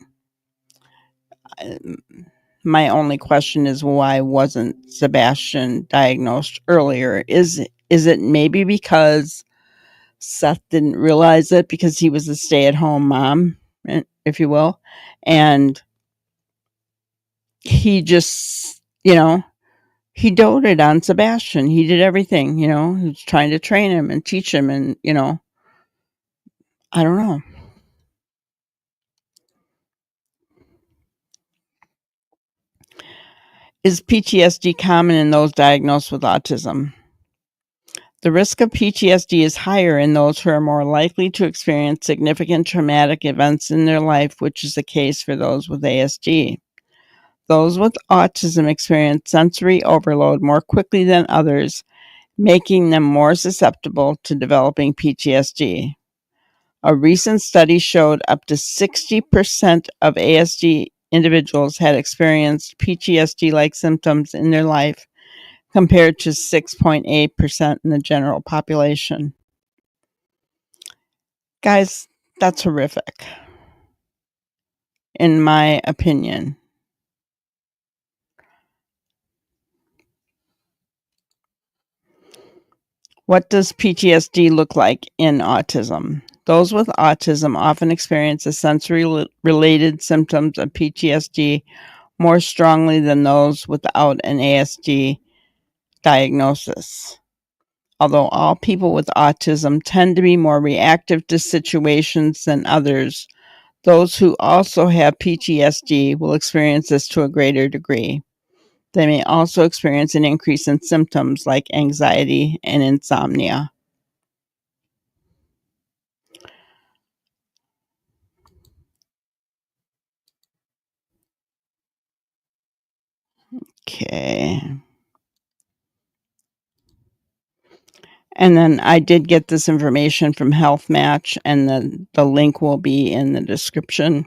My only question is, why wasn't Sebastian diagnosed earlier? Is it maybe because Seth didn't realize it because he was a stay-at-home mom, if you will, and he just, he doted on Sebastian. He did everything, he was trying to train him and teach him, and I don't know. Is PTSD common in those diagnosed with autism? The risk of PTSD is higher in those who are more likely to experience significant traumatic events in their life, which is the case for those with ASD. Those with autism experience sensory overload more quickly than others, making them more susceptible to developing PTSD. A recent study showed up to 60% of ASD individuals had experienced PTSD-like symptoms in their life, compared to 6.8% in the general population. Guys, that's horrific, in my opinion. What does PTSD look like in autism? Those with autism often experience the sensory-related symptoms of PTSD more strongly than those without an ASD diagnosis. Although all people with autism tend to be more reactive to situations than others, those who also have PTSD will experience this to a greater degree. They may also experience an increase in symptoms like anxiety and insomnia. Okay. And then I did get this information from Health Match, and the link will be in the description.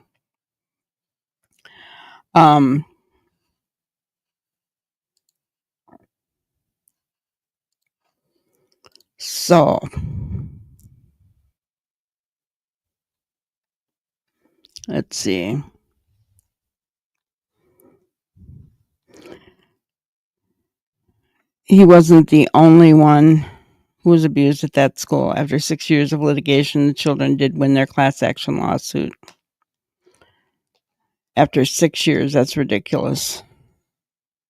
So let's see. He wasn't the only one who was abused at that school. After 6 years of litigation, the children did win their class action lawsuit. After 6 years, that's ridiculous.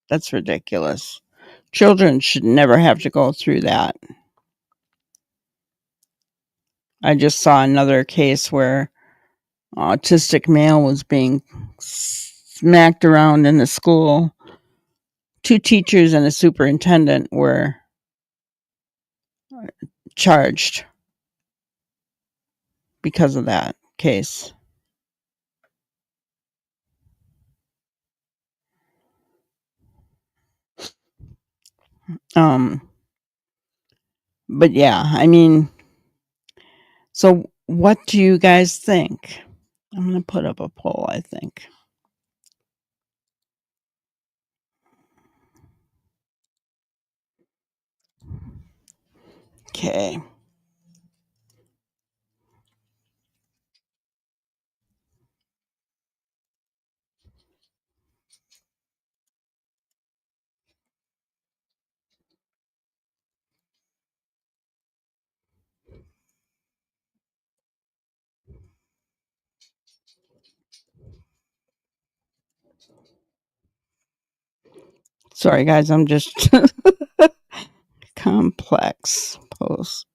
That's ridiculous. Children should never have to go through that. I just saw another case where an autistic male was being smacked around in the school. 2 teachers and a superintendent were charged because of that case. But yeah, I mean, so what do you guys think? I'm going to put up a poll, I think. Okay. Sorry, guys, I'm just complex post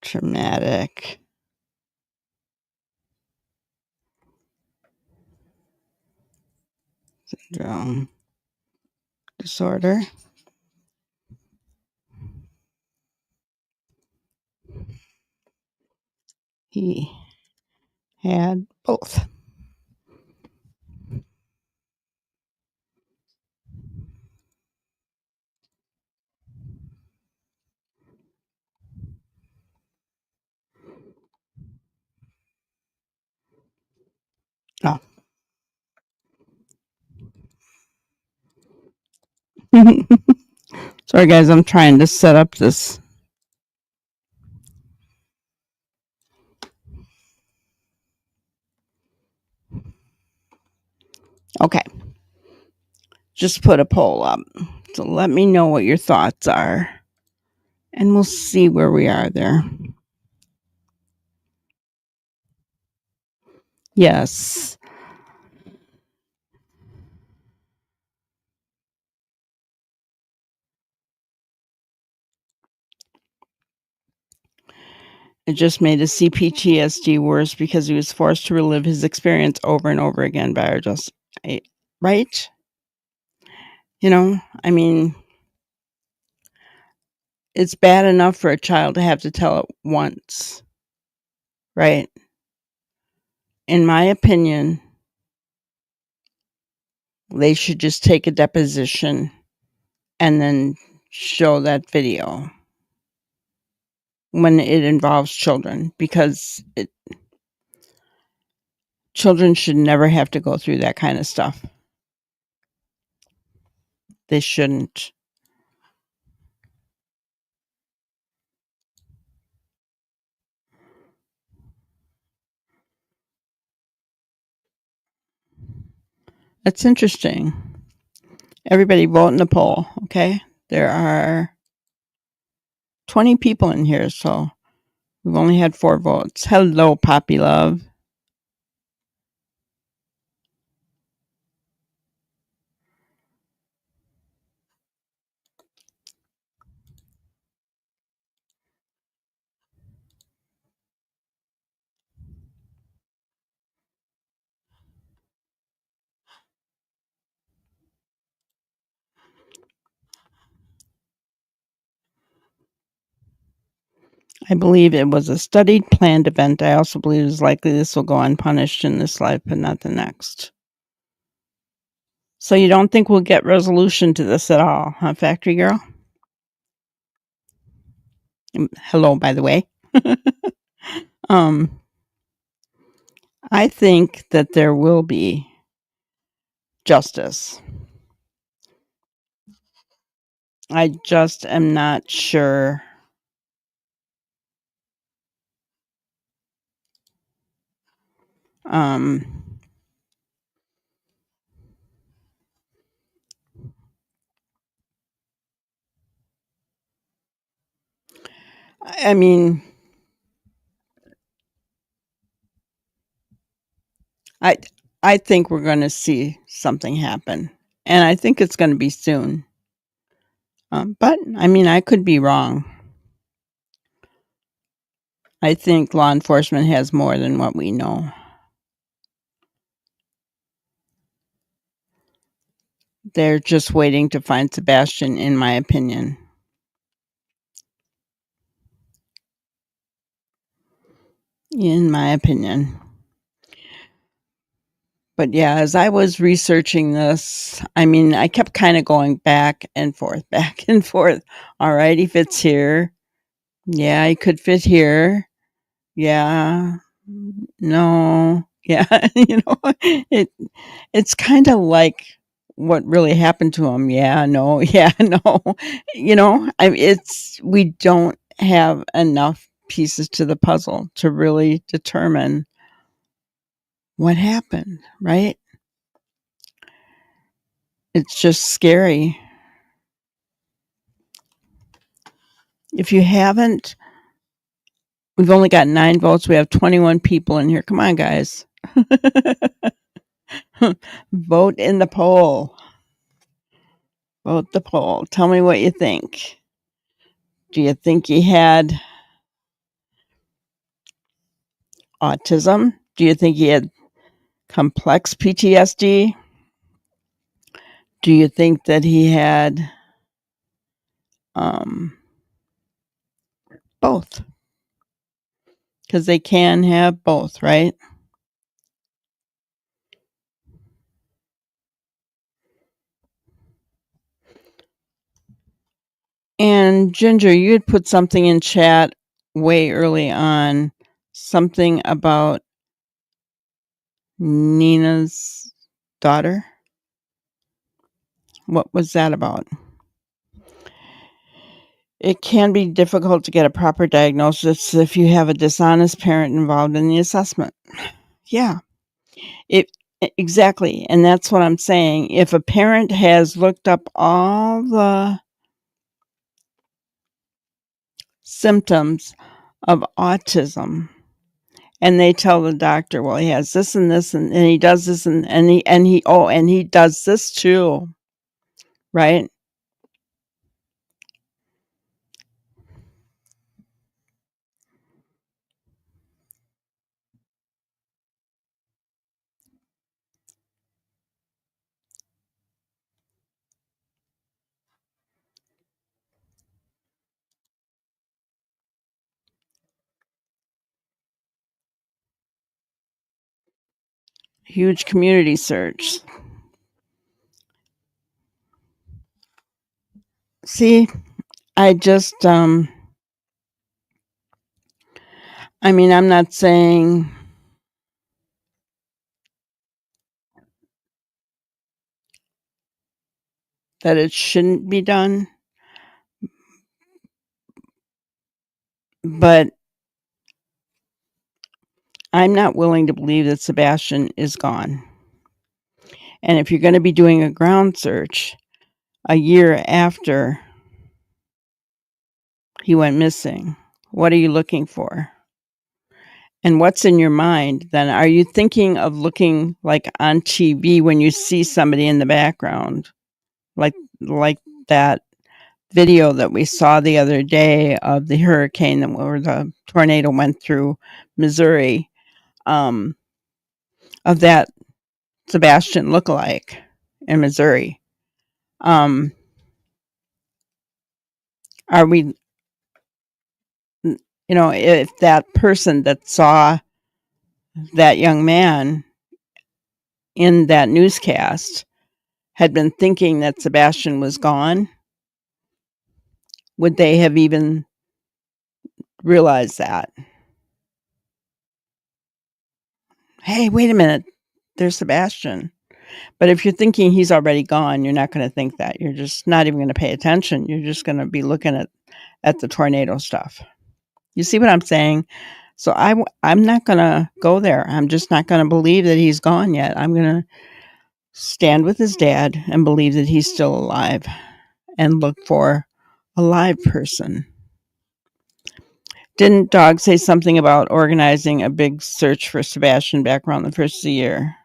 traumatic syndrome disorder. He had both. Oh. Sorry, guys, I'm trying to set up this. Okay. Just put a poll up. So let me know what your thoughts are. And we'll see where we are there. Yes. It just made his CPTSD worse because he was forced to relive his experience over and over again by our right? You know, I mean, it's bad enough for a child to have to tell it once, right? In my opinion, they should just take a deposition and then show that video when it involves children, because children should never have to go through that kind of stuff. They shouldn't. That's interesting. Everybody vote in the poll, okay? There are 20 people in here, so we've only had 4 votes. Hello, Poppy Love. I believe it was a studied, planned event. I also believe it is likely this will go unpunished in this life, but not the next. So you don't think we'll get resolution to this at all, huh, Factory Girl? Hello, by the way. I think that there will be justice. I just am not sure. I mean, I think we're going to see something happen, and I think it's going to be soon. But I mean, I could be wrong. I think law enforcement has more than what we know. They're just waiting to find Sebastian, in my opinion. In my opinion. But yeah, as I was researching this, I mean, I kept kind of going back and forth. All right, he fits here. Yeah, he could fit here. Yeah. No. Yeah, it's kind of like what really happened to him. Yeah, no. Yeah, no. We don't have enough pieces to the puzzle to really determine what happened, right? It's just scary. If you haven't, we've only got 9 votes. We have 21 people in here. Come on, guys. Vote in the poll. Vote the poll. Tell me what you think. Do you think he had autism? Do you think he had complex PTSD? Do you think that he had both? Because they can have both, right? And Ginger, you had put something in chat way early on, something about Nina's daughter. What was that about? It can be difficult to get a proper diagnosis if you have a dishonest parent involved in the assessment. Yeah, exactly. And that's what I'm saying. If a parent has looked up all the symptoms of autism and they tell the doctor, well, he has this and this and he does this and he does this too, right? Huge community search. See, I just, I mean, I'm not saying that it shouldn't be done, but I'm not willing to believe that Sebastian is gone. And if you're going to be doing a ground search a year after He went missing. What are you looking for? And what's in your mind then? Are you thinking of looking like on TV when you see somebody in the background? Like that video that we saw the other day of the hurricane where the tornado went through Missouri, of that Sebastian lookalike in Missouri. Are we, if that person that saw that young man in that newscast had been thinking that Sebastian was gone, would they have even realized that? Hey, wait a minute, there's Sebastian. But if you're thinking he's already gone, you're not going to think that. You're just not even going to pay attention. You're just going to be looking at the tornado stuff. You see what I'm saying? So I'm not going to go there. I'm just not going to believe that he's gone yet. I'm going to stand with his dad and believe that he's still alive and look for a live person. Didn't Dog say something about organizing a big search for Sebastian back around the first of the year?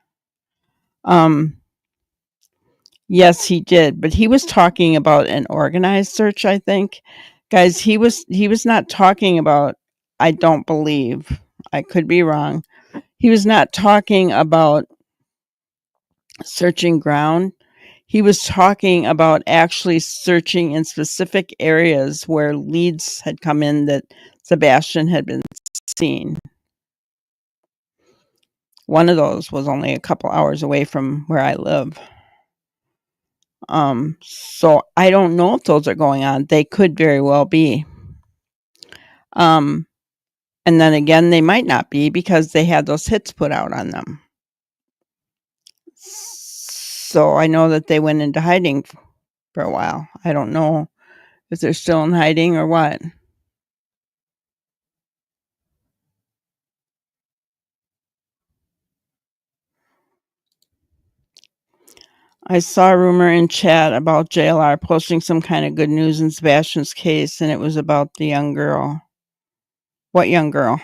Yes, he did, but he was talking about an organized search, I think. Guys, he was not talking about, I don't believe, I could be wrong. He was not talking about searching ground. He was talking about actually searching in specific areas where leads had come in that Sebastian had been seen. One of those was only a couple hours away from where I live. So I don't know if those are going on. They could very well be. And then again, they might not be because they had those hits put out on them. So I know that they went into hiding for a while. I don't know if they're still in hiding or what. I saw a rumor in chat about JLR posting some kind of good news in Sebastian's case, and it was about the young girl. What young girl?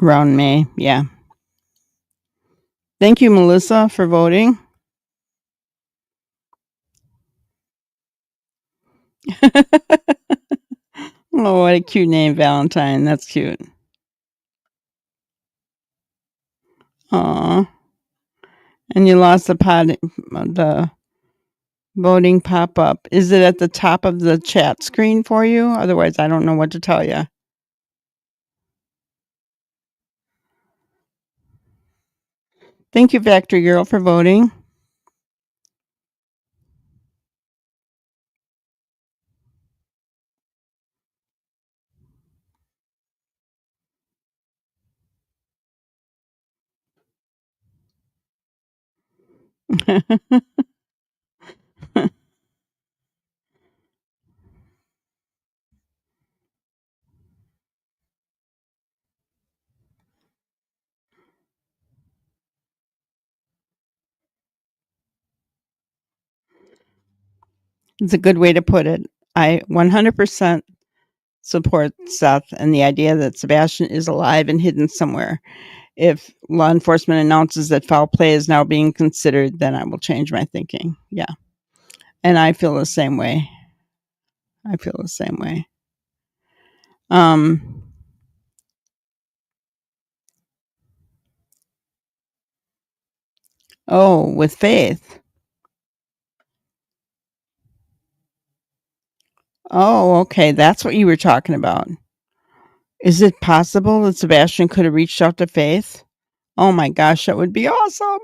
Around May, yeah. Thank you, Melissa, for voting. Oh, what a cute name, Valentine. That's cute. Aw. And you lost the voting pop-up. Is it at the top of the chat screen for you? Otherwise, I don't know what to tell you. Thank you, Factory Girl, for voting. It's a good way to put it. I 100% support Seth and the idea that Sebastian is alive and hidden somewhere. If law enforcement announces that foul play is now being considered, then I will change my thinking. Yeah. And I feel the same way. Oh, with Faith. Oh, okay. That's what you were talking about. Is it possible that Sebastian could have reached out to Faith? Oh my gosh, that would be awesome.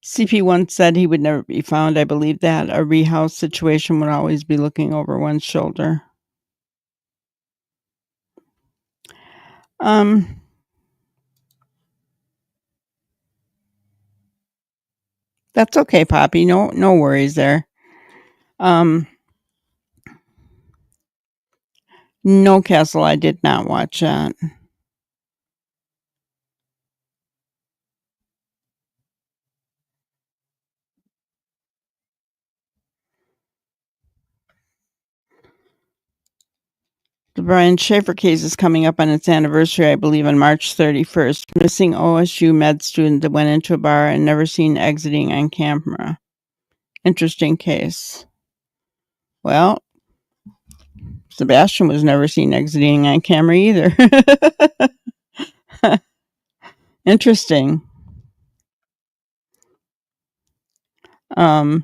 CP once said he would never be found. I believe that. A rehouse situation would always be looking over one's shoulder. That's okay, Poppy. No worries there. No, Castle, I did not watch that. The Brian Schaefer case is coming up on its anniversary, I believe, on March 31st. Missing OSU med student that went into a bar and never seen exiting on camera. Interesting case. Well, Sebastian was never seen exiting on camera either. Interesting. But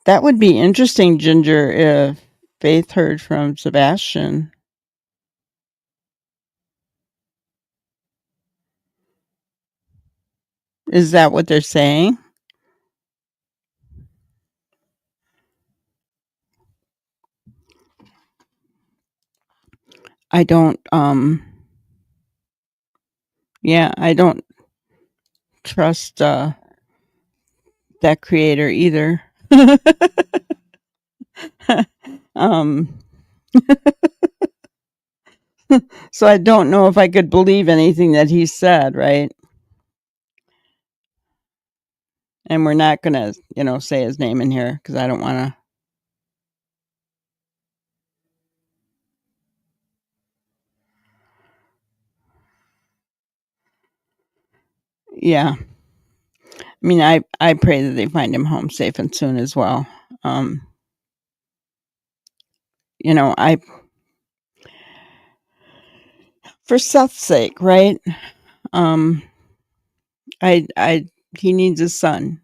that would be interesting, Ginger, if Faith heard from Sebastian. Is that what they're saying? I don't, I don't trust, that creator either. So I don't know if I could believe anything that he said, right? And we're not gonna, say his name in here because I don't want to. Yeah. I mean, I pray that they find him home safe and soon as well. For Seth's sake, right? He needs his son.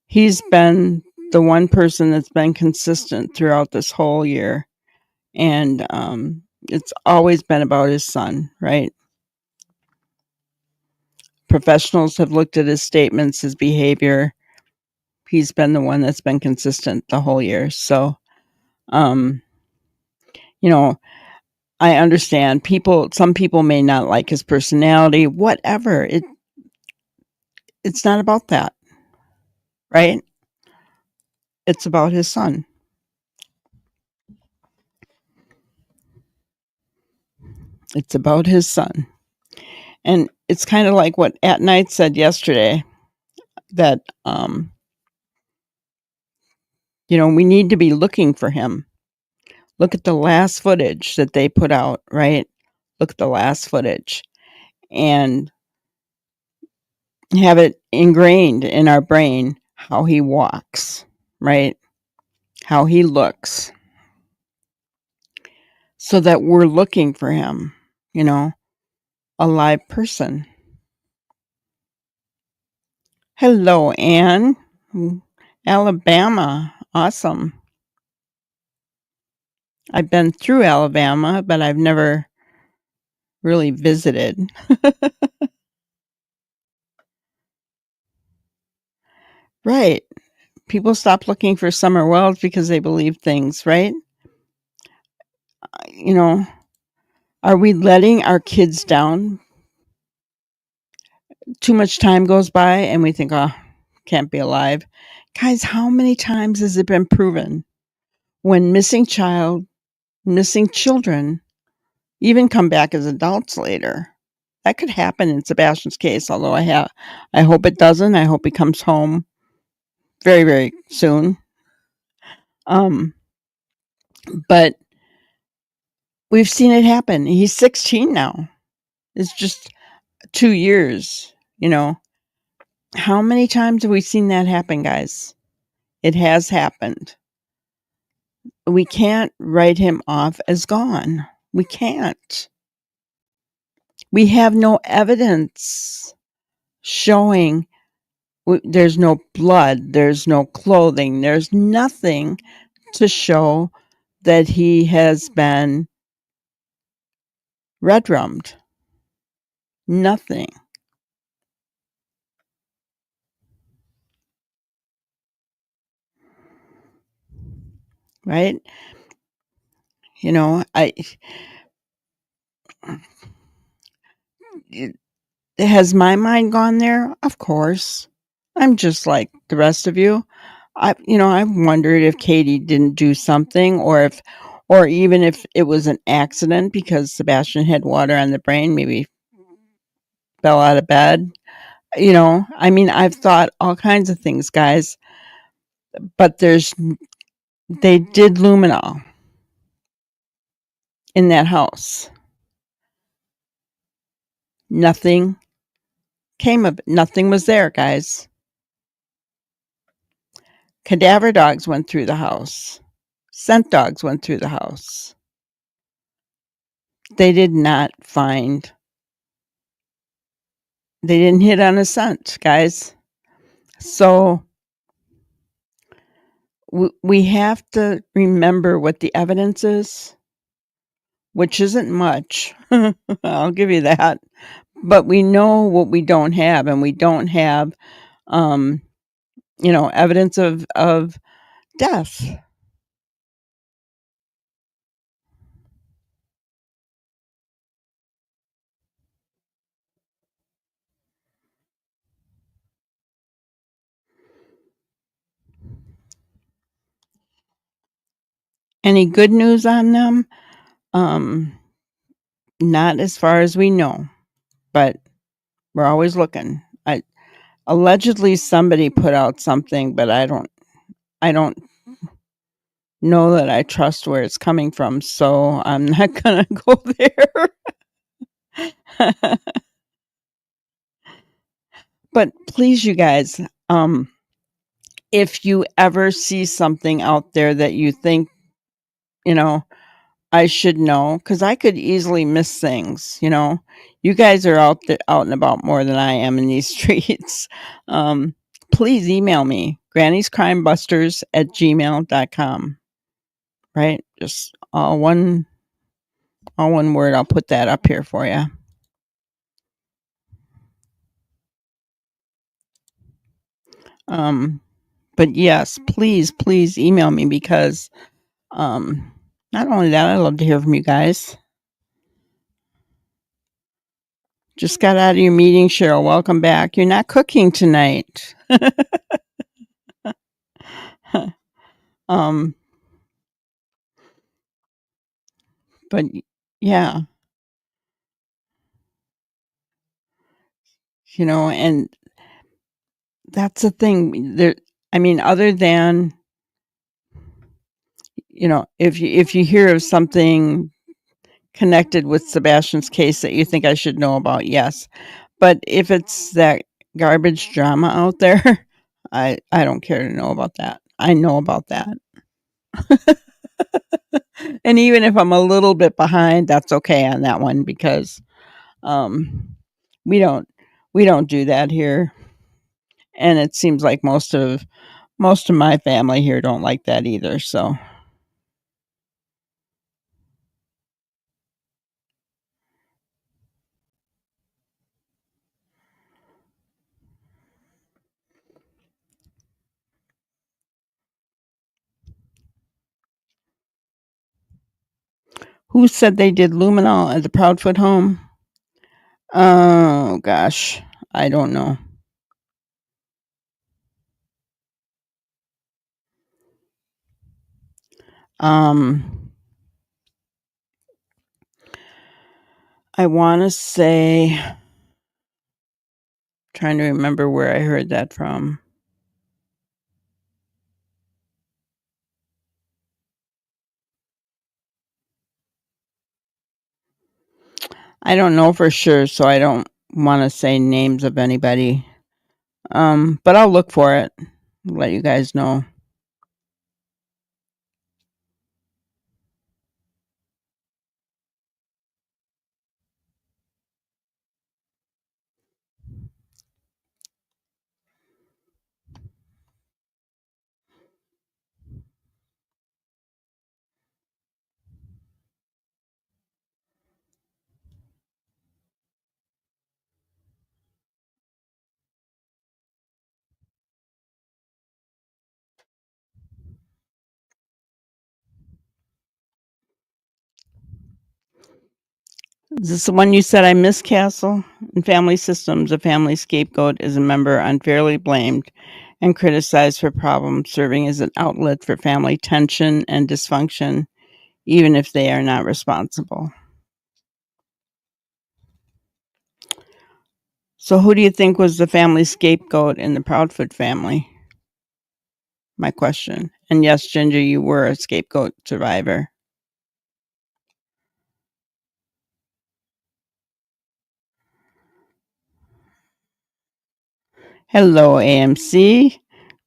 He's been the one person that's been consistent throughout this whole year. And it's always been about his son, right? Professionals have looked at his statements, his behavior. He's been the one that's been consistent the whole year. So, I understand some people may not like his personality, whatever. It's not about that, right? It's about his son. It's about his son. And it's kind of like what At Night said yesterday, that, we need to be looking for him. Look at the last footage that they put out, right? Look at the last footage and have it ingrained in our brain how he walks, right? How he looks. So that we're looking for him, a live person. Hello, Anne. Alabama. Awesome. I've been through Alabama, but I've never really visited. Right. People stop looking for summer wells because they believe things, right? Are we letting our kids down? Too much time goes by and we think, oh, can't be alive. Guys, how many times has it been proven when missing children even come back as adults later? That could happen in Sebastian's case, although I hope it doesn't. I hope he comes home very, very soon. But we've seen it happen. He's 16 now. It's just 2 years, How many times have we seen that happen, guys? It has happened. We can't write him off as gone. We can't. We have no evidence showing there's no blood, there's no clothing, there's nothing to show that he has been red rummed. Nothing. right? You know, has my mind gone there? Of course. I'm just like the rest of you. I've wondered if Katie didn't do something, or even if it was an accident because Sebastian had water on the brain, maybe fell out of bed. I've thought all kinds of things, guys, but they did luminol in that house. Nothing came of it. Nothing was there, guys. Cadaver dogs went through the house. Scent dogs went through the house. They did not find, they didn't hit on a scent, guys. So we have to remember what the evidence is, which isn't much. I'll give you that. But we know what we don't have, and we don't have, evidence of death. Any good news on them? Not as far as we know, but we're always looking. Allegedly somebody put out something, but I don't know that I trust where it's coming from, so I'm not gonna go there. But please, you guys, if you ever see something out there that you think, I should know, because I could easily miss things. You guys are out and about more than I am in these streets. Please email me, granniescrimebusters@gmail.com. Right? Just all one word. I'll put that up here for you. But yes, please email me because not only that, I love to hear from you guys. Just got out of your meeting, Cheryl. Welcome back. You're not cooking tonight. um, but yeah, and that's the thing. Other than if you hear of something connected with Sebastian's case that you think I should know about, yes. But if it's that garbage drama out there, I don't care to know about that. I know about that. And even if I'm a little bit behind, that's okay on that one because um we don't we don't do that here. And it seems like most of my family here don't like that either, so who said they did luminol at the Proudfoot home? Oh gosh, I don't know. Um, I want to say, trying to remember where I heard that from. I don't know for sure, so I don't want to say names of anybody. But I'll look for it. Let you guys know. Is this the one you said I missed, Castle? In family systems, a family scapegoat is a member unfairly blamed and criticized for problems, serving as an outlet for family tension and dysfunction, even if they are not responsible. So who do you think was the family scapegoat in the Proudfoot family? My question. And yes, Ginger, you were a scapegoat survivor. Hello, AMC.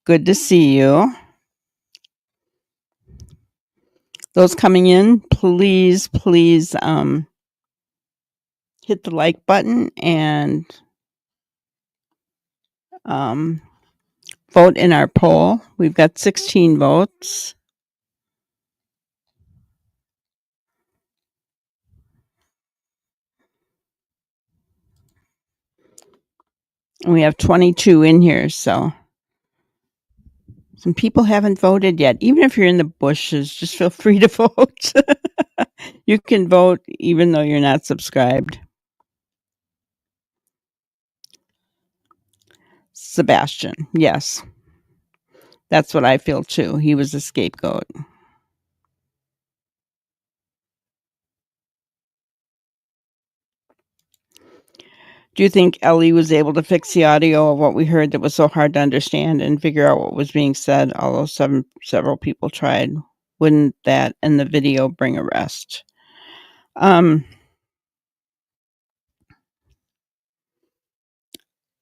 Good to see you. Those coming in, please hit the like button and vote in our poll. We've got 16 votes. And we have 22 in here, so some people haven't voted yet. Even if you're in the bushes, just feel free to vote. You can vote even though you're not subscribed. Sebastian, yes. That's what I feel too. He was a scapegoat. Do you think Ellie was able to fix the audio of what we heard that was so hard to understand and figure out what was being said, although several people tried? Wouldn't that and the video bring arrest? I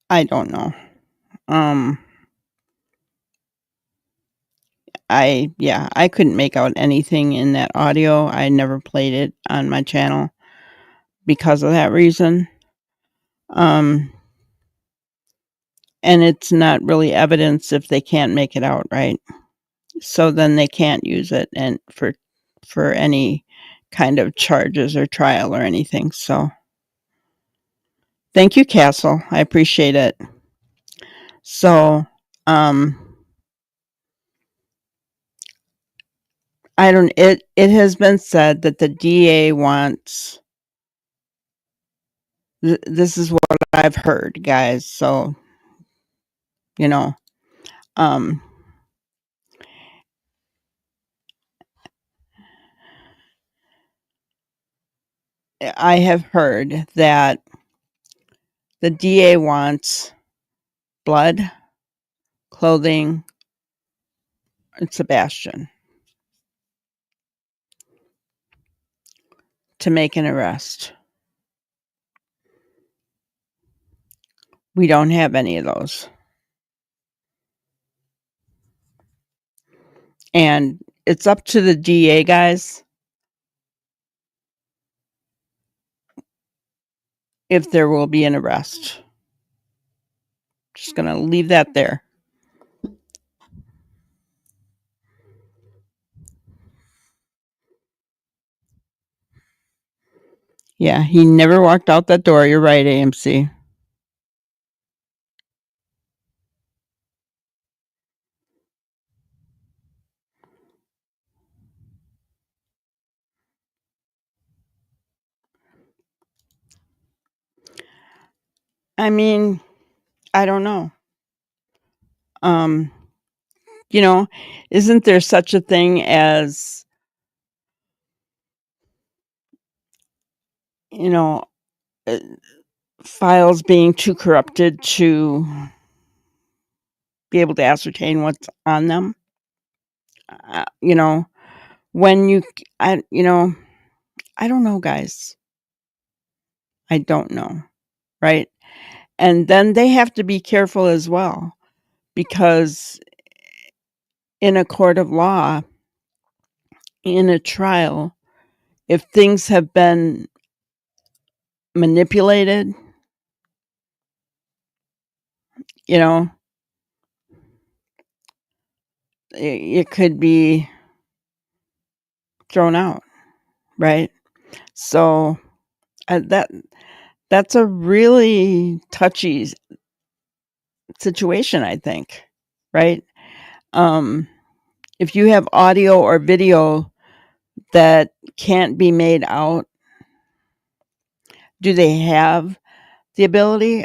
don't know. I couldn't make out anything in that audio. I never played it on my channel because of that reason. And it's not really evidence if they can't make it out, right? So then they can't use it and for any kind of charges or trial or anything. So thank you, Castle. I appreciate it. So it has been said that the DA wants this is what I've heard, guys. So, you know, I have heard that the DA wants blood, clothing, and Sebastian to make an arrest. We don't have any of those. And it's up to the DA, guys, if there will be an arrest. Just going to leave that there. Yeah, he never walked out that door. You're right, AMC. I mean, I don't know. You know, isn't there such a thing as, you know, files being too corrupted to be able to ascertain what's on them? You know, when you I don't know, guys. I don't know, right? And then they have to be careful as well, because in a court of law, in a trial, if things have been manipulated, you know, it could be thrown out, right? So that's a really touchy situation, I think, right? If you have audio or video that can't be made out, Do they have the ability?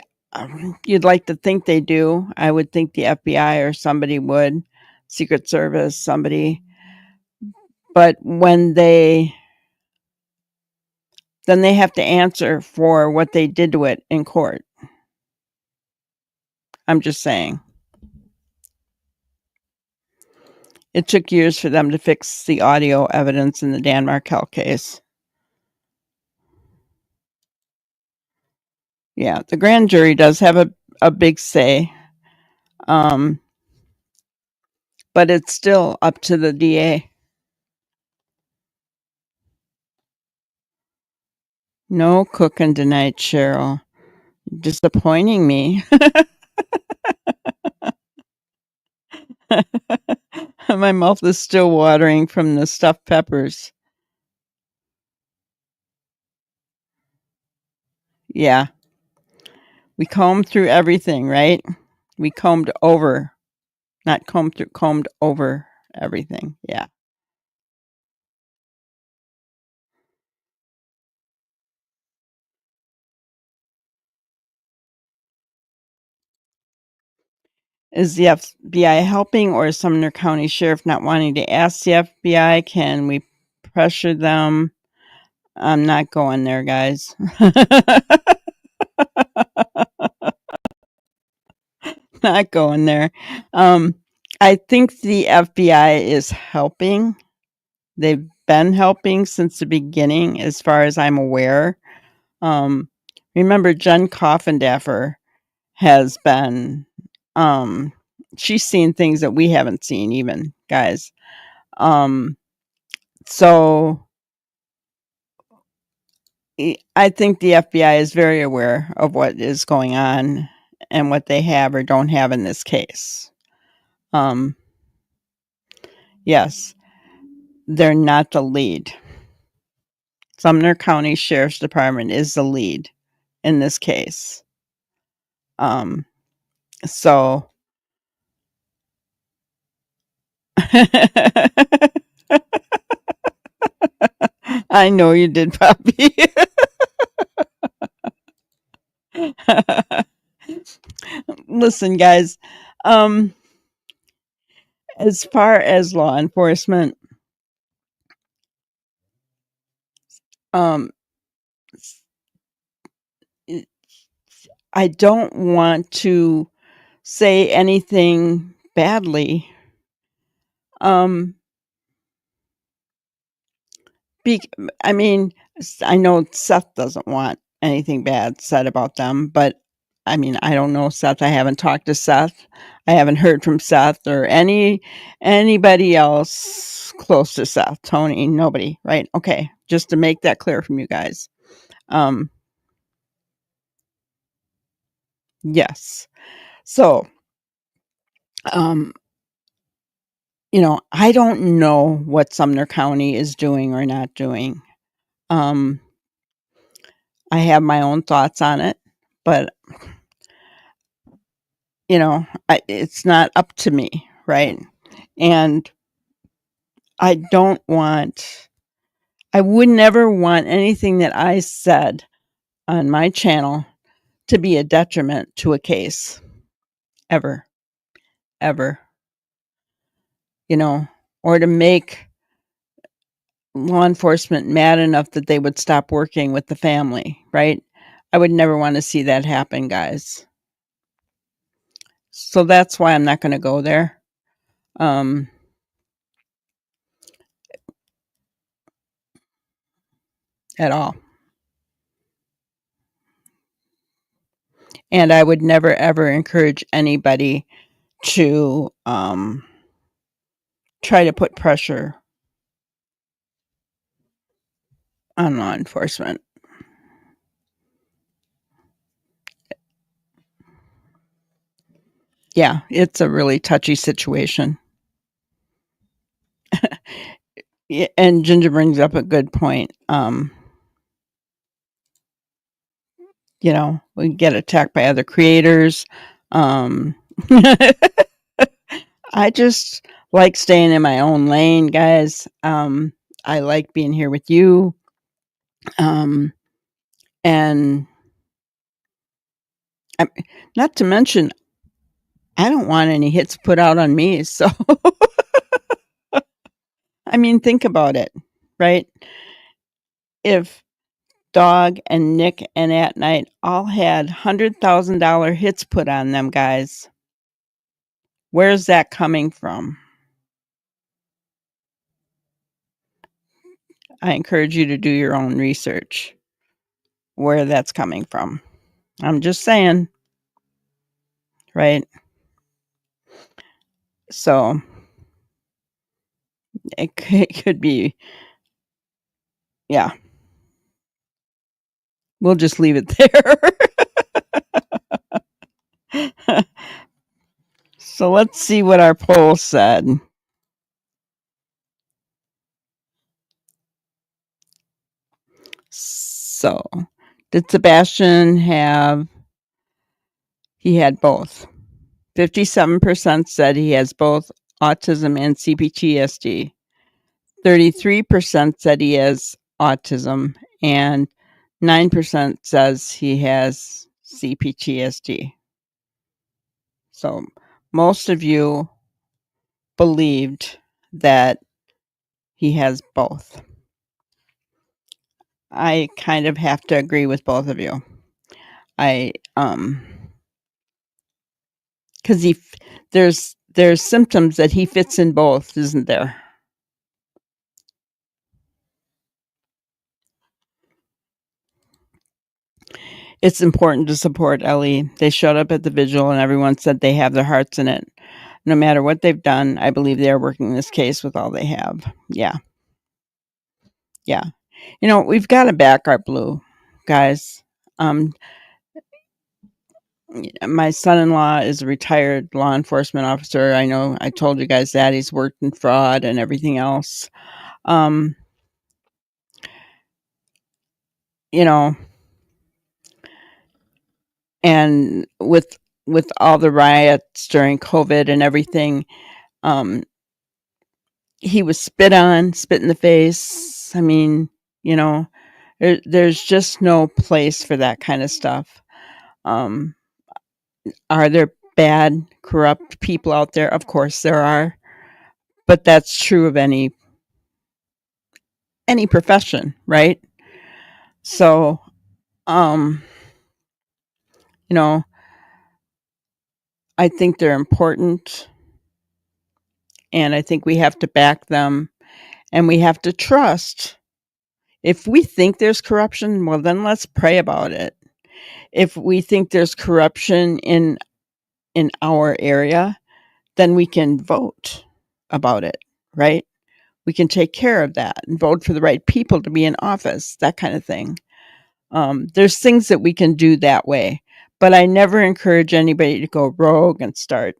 You'd like to think they do. I would think the FBI or somebody would, Secret Service, somebody. But then they have to answer for what they did to it in court. I'm just saying. It took years for them to fix the audio evidence in the Dan Markel case. Yeah, the grand jury does have a big say. But it's still up to the DA. No cooking tonight, Cheryl. Disappointing me. My mouth is still watering from the stuffed peppers. Yeah. We combed through everything, right? We combed over. Not combed through, combed over everything. Yeah. Is the FBI helping, or is Sumner County Sheriff not wanting to ask the FBI? Can we pressure them? I'm not going there, guys. Not going there. I think the FBI is helping. They've been helping since the beginning, as far as I'm aware. Remember, Jen Coffindaffer has been, she's seen things that we haven't seen, even, guys. So I think the FBI is very aware of what is going on and what they have or don't have in this case. Yes, they're not the lead. Sumner County Sheriff's Department is the lead in this case. So I know you did, Poppy. Listen, guys, as far as law enforcement, um, I don't want to say anything badly. I mean, I know Seth doesn't want anything bad said about them, but I mean, I don't know Seth. I haven't talked to Seth. I haven't heard from Seth or anybody else close to Seth. Tony, nobody, right? Okay, just to make that clear from you guys. Yes. So, I don't know what Sumner County is doing or not doing. I have my own thoughts on it, but it's not up to me, right? And I would never want anything that I said on my channel to be a detriment to a case. Ever. Ever. Or to make law enforcement mad enough that they would stop working with the family, right? I would never want to see that happen, guys. So that's why I'm not going to go there. At all. And I would never ever encourage anybody to try to put pressure on law enforcement. Yeah, it's a really touchy situation. And Ginger brings up a good point. We get attacked by other creators. I just like staying in my own lane, guys. I like being here with you. And not to mention, I don't want any hits put out on me. So, I mean, think about it, right? If Dog and Nick and At Night all had $100,000 hits put on them, guys, where's that coming from? I encourage you to do your own research where that's coming from. I'm just saying, right? So it could be, yeah. We'll just leave it there. So let's see what our poll said. So, did Sebastian have, he had both. 57% said he has both autism and CPTSD. 33% said he has autism, and 9% says he has CPTSD. So most of you believed that he has both. I kind of have to agree with both of you. Because there's symptoms that he fits in both, isn't there? It's important to support Ellie. They showed up at the vigil and everyone said they have their hearts in it. No matter what they've done, I believe they are working this case with all they have. Yeah. Yeah. You know, we've got to back our blue, guys. My son-in-law is a retired law enforcement officer. I know I told you guys that he's worked in fraud and everything else. You know, and with all the riots during COVID and everything, he was spit in the face. I mean, you know, there's just no place for that kind of stuff. Are there bad, corrupt people out there? Of course there are, but that's true of any profession, right? So, you know, I think they're important, and I think we have to back them, and we have to trust. If we think there's corruption, well, then let's pray about it. If we think there's corruption in our area, then we can vote about it, right? We can take care of that and vote for the right people to be in office, that kind of thing. There's things that we can do that way, but I never encourage anybody to go rogue and start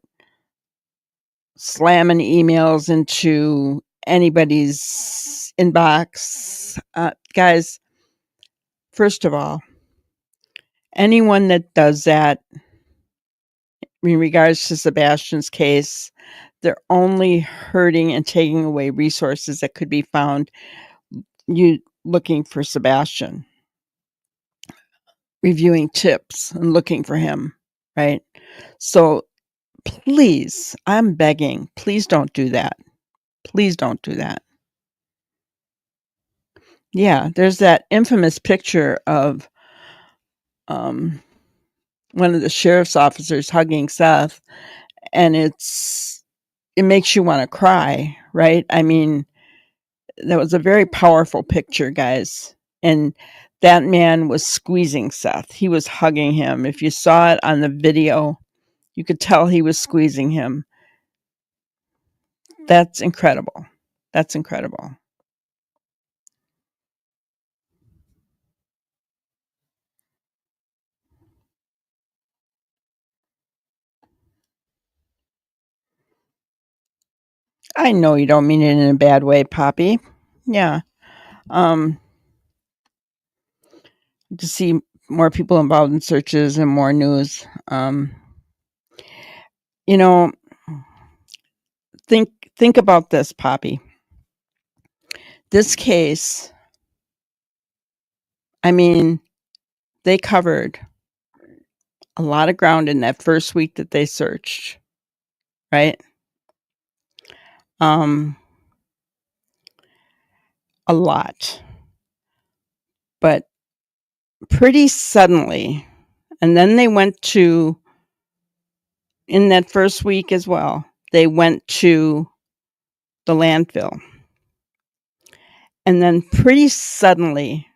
slamming emails into anybody's inbox. Guys, first of all, anyone that does that, in regards to Sebastian's case, they're only hurting and taking away resources that could be found you looking for Sebastian, reviewing tips and looking for him, right? So please, I'm begging, please don't do that. Please don't do that. Yeah, there's that infamous picture of one of the sheriff's officers hugging Seth, and it makes you want to cry, right? I mean, that was a very powerful picture, guys. And that man was squeezing Seth. He was hugging him. If you saw it on the video, you could tell he was squeezing him. That's incredible. That's incredible. I know you don't mean it in a bad way, Poppy. Yeah. To see more people involved in searches and more news. You know, think about this, Poppy. This case, I mean, they covered a lot of ground in that first week that they searched, right? A lot. But pretty suddenly, and then they went to, in that first week as well, they went to the landfill. And then pretty suddenly,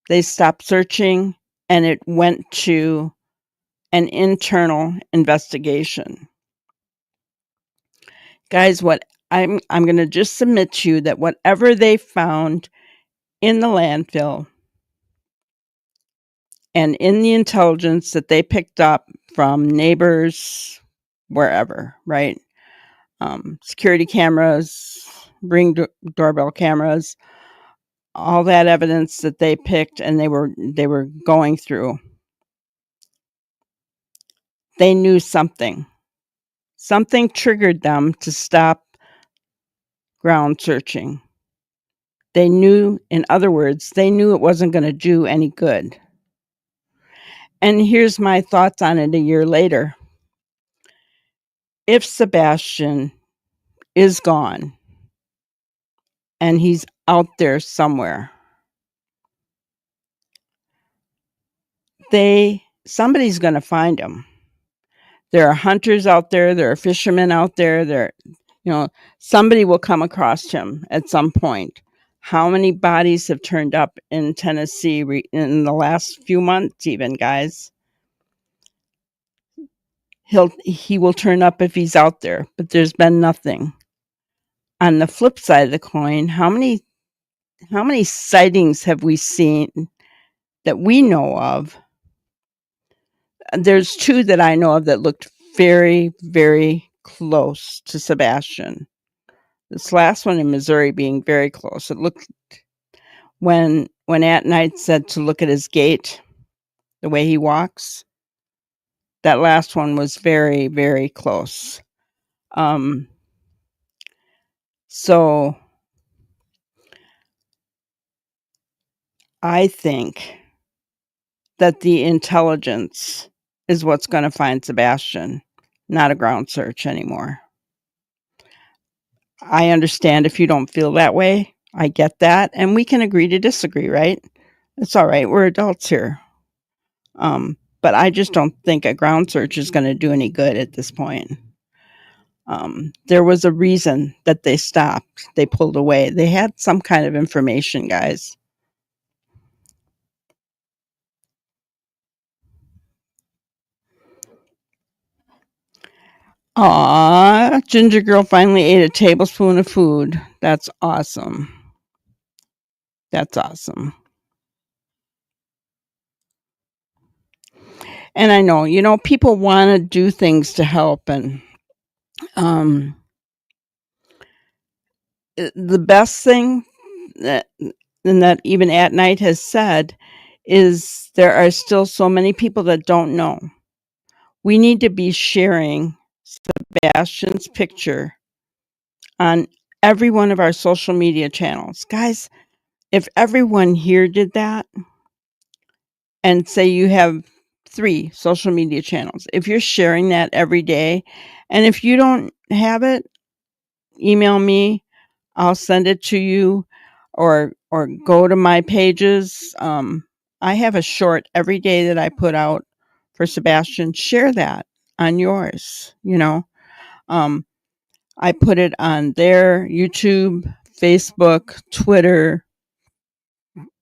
they stopped searching and it went to an internal investigation. Guys, what I'm going to just submit to you that whatever they found in the landfill and in the intelligence that they picked up from neighbors, wherever, right? Security cameras, Ring doorbell cameras, all that evidence that they picked and they were going through. They knew something. Something triggered them to stop ground searching. They knew, in other words, they knew it wasn't going to do any good. And here's my thoughts on it a year later. If Sebastian is gone and he's out there somewhere, somebody's going to find him. There are hunters out there, there are fishermen out there, somebody will come across him at some point. How many bodies have turned up in Tennessee in the last few months even, guys? He will turn up if he's out there, but there's been nothing. On the flip side of the coin, how many sightings have we seen that we know of? There's 2 that I know of that looked very, very close to Sebastian. This last one in Missouri being very close. It looked, when at night said to look at his gait, the way he walks, that last one was very, very close. So I think that the intelligence is what's going to find Sebastian, not a ground search anymore. I understand if you don't feel that way. I get that. And we can agree to disagree, right? It's all right. We're adults here. But I just don't think a ground search is going to do any good at this point. There was a reason that they stopped. They pulled away. They had some kind of information, guys. Aw, Ginger Girl finally ate a tablespoon of food. That's awesome. That's awesome. And I know, people want to do things to help. And the best thing that even At Night has said is there are still so many people that don't know. We need to be sharing Sebastian's picture on every one of our social media channels. Guys, if everyone here did that, and say you have 3 social media channels, if you're sharing that every day, and if you don't have it, email me, I'll send it to you, or go to my pages. I have a short every day that I put out for Sebastian. Share that on yours, I put it on their YouTube, Facebook, Twitter,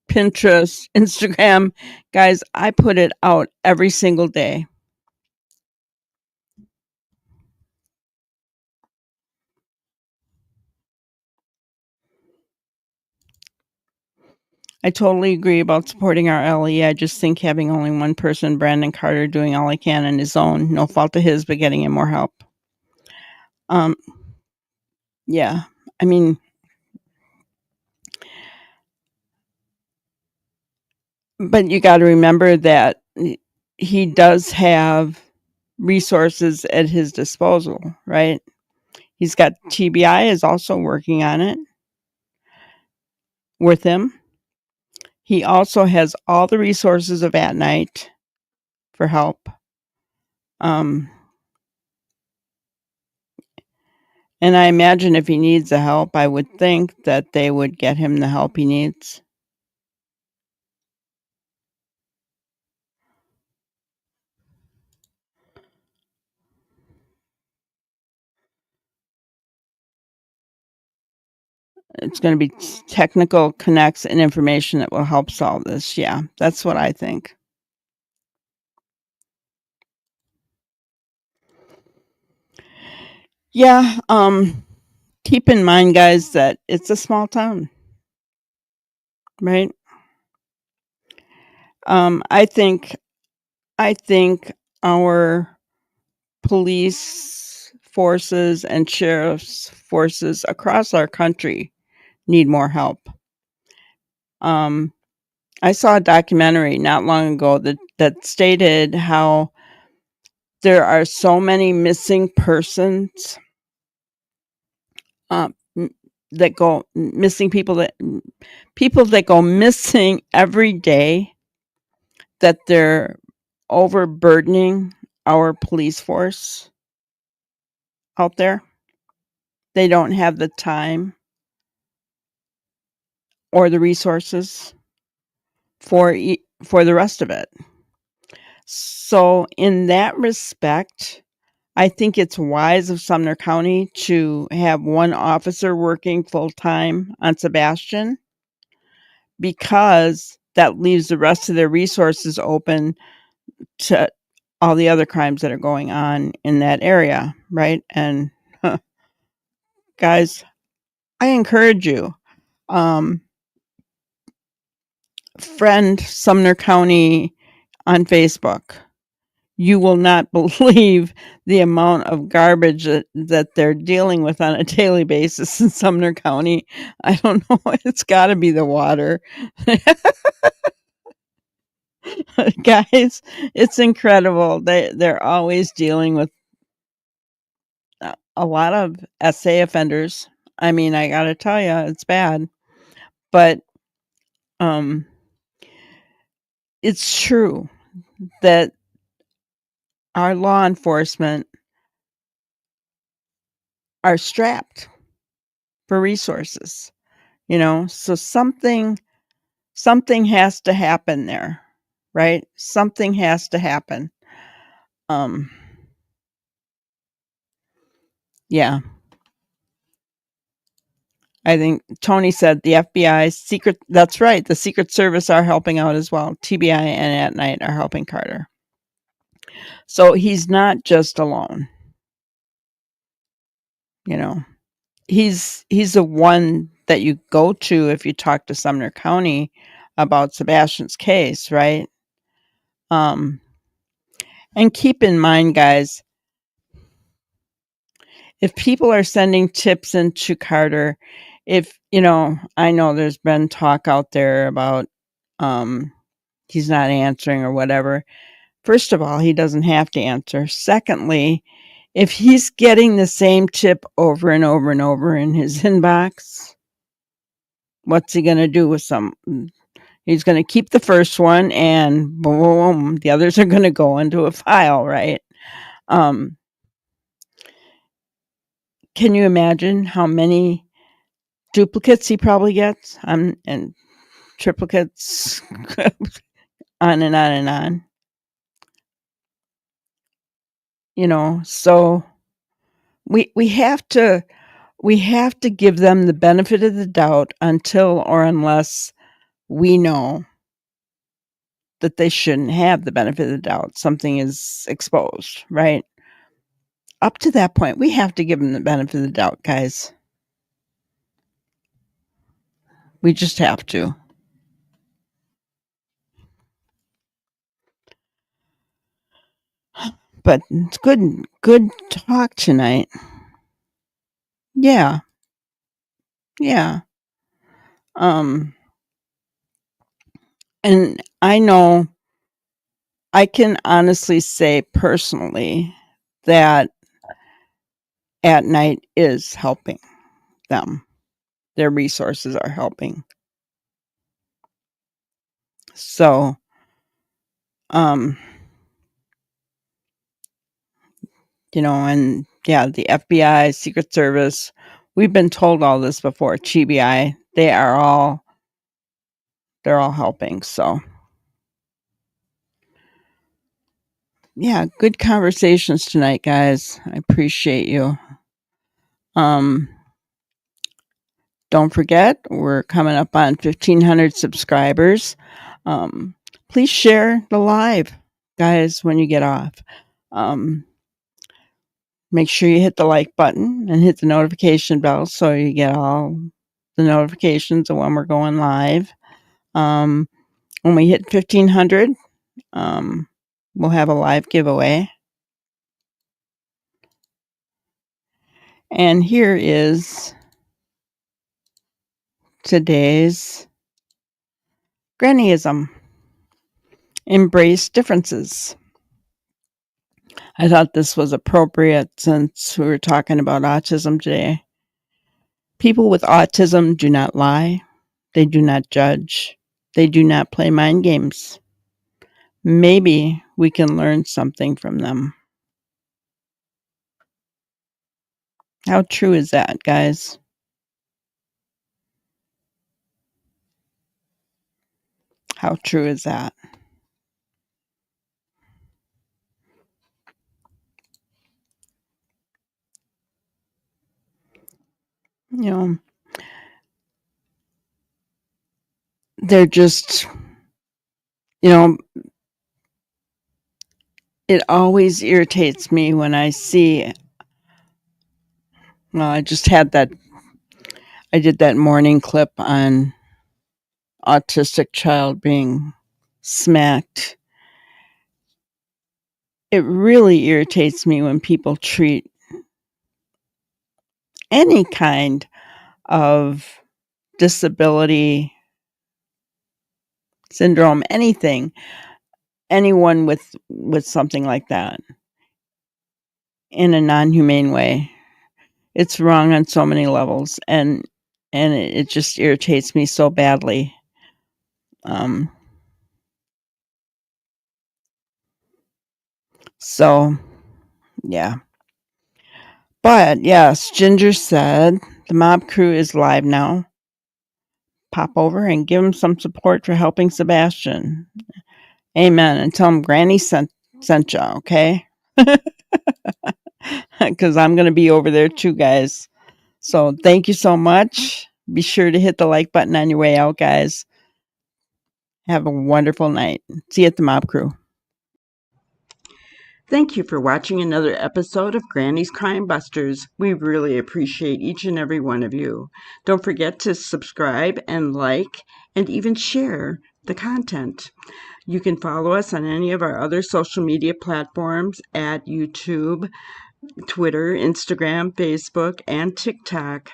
Pinterest, Instagram. Guys, I put it out every single day. I totally agree about supporting our LE. I just think having only one person, Brandon Carter, doing all he can on his own, no fault of his, but getting him more help. Yeah, I mean, but you got to remember that he does have resources at his disposal, right? He's got TBI is also working on it with him. He also has all the resources of At Night for help. And I imagine if he needs the help, I would think that they would get him the help he needs. It's going to be technical connects and information that will help solve this. Yeah, that's what I think. Yeah, keep in mind, guys, that it's a small town, right? I think our police forces and sheriff's forces across our country need more help. I saw a documentary not long ago that stated how there are so many missing persons that go missing, people that go missing every day, that they're overburdening our police force out there. They don't have the time or the resources for the rest of it. So in that respect, I think it's wise of Sumner County to have one officer working full time on Sebastian, because that leaves the rest of their resources open to all the other crimes that are going on in that area, right? And guys, I encourage you, friend Sumner County on Facebook. You will not believe the amount of garbage that they're dealing with on a daily basis in Sumner County. I don't know. It's got to be the water. Guys, it's incredible. They're always dealing with a lot of SA offenders. I mean, I got to tell you, it's bad. But it's true that our law enforcement are strapped for resources, so something has to happen there, right? Something has to happen. Yeah. I think Tony said the FBI that's right. The Secret Service are helping out as well. TBI and At Night are helping Carter. So he's not just alone. He's the one that you go to if you talk to Sumner County about Sebastian's case, right? And keep in mind, guys, if people are sending tips into Carter, I know there's been talk out there about he's not answering or whatever. First of all, he doesn't have to answer. Secondly, if he's getting the same tip over and over and over in his inbox, what's he going to do with some? He's going to keep the first one and boom, the others are going to go into a file, right? Can you imagine how many duplicates he probably gets, and triplicates, on and on and on? So we have to give them the benefit of the doubt until or unless we know that they shouldn't have the benefit of the doubt. Something is exposed, right? Up to that point, we have to give them the benefit of the doubt, guys. We just have to. But it's good talk tonight. Yeah. Yeah. And I know I can honestly say personally that At Night is helping them. Their resources are helping. So, and the FBI, Secret Service, we've been told all this before. GBI, they're all helping. So, yeah, good conversations tonight, guys. I appreciate you. Don't forget, we're coming up on 1,500 subscribers. Please share the live, guys, when you get off. Make sure you hit the like button and hit the notification bell so you get all the notifications of when we're going live. When we hit 1,500, we'll have a live giveaway. And here is today's Grannyism. Embrace differences. I thought this was appropriate since we were talking about autism today. People with autism do not lie. They do not judge. They do not play mind games. Maybe we can learn something from them. How true is that, guys? How true is that? They're just, it always irritates me when I see, I did that morning clip on autistic child being smacked. It really irritates me when people treat any kind of disability, syndrome, anyone with something like that in a non-humane way. It's wrong on so many levels, and it just irritates me so badly. So, yeah. But, yes, Ginger said, the mob crew is live now. Pop over and give them some support for helping Sebastian. Amen. And tell him Granny sent you, okay? Because I'm going to be over there too, guys. So thank you so much. Be sure to hit the like button on your way out, guys. Have a wonderful night. See you at the Mob Crew. Thank you for watching another episode of Granny's Crime Busters. We really appreciate each and every one of you. Don't forget to subscribe and like and even share the content. You can follow us on any of our other social media platforms at YouTube, Twitter, Instagram, Facebook, and TikTok.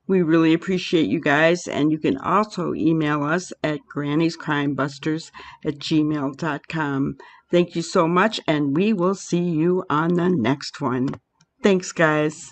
We really appreciate you guys, and you can also email us at granniescrimebusters@gmail.com. Thank you so much, and we will see you on the next one. Thanks, guys.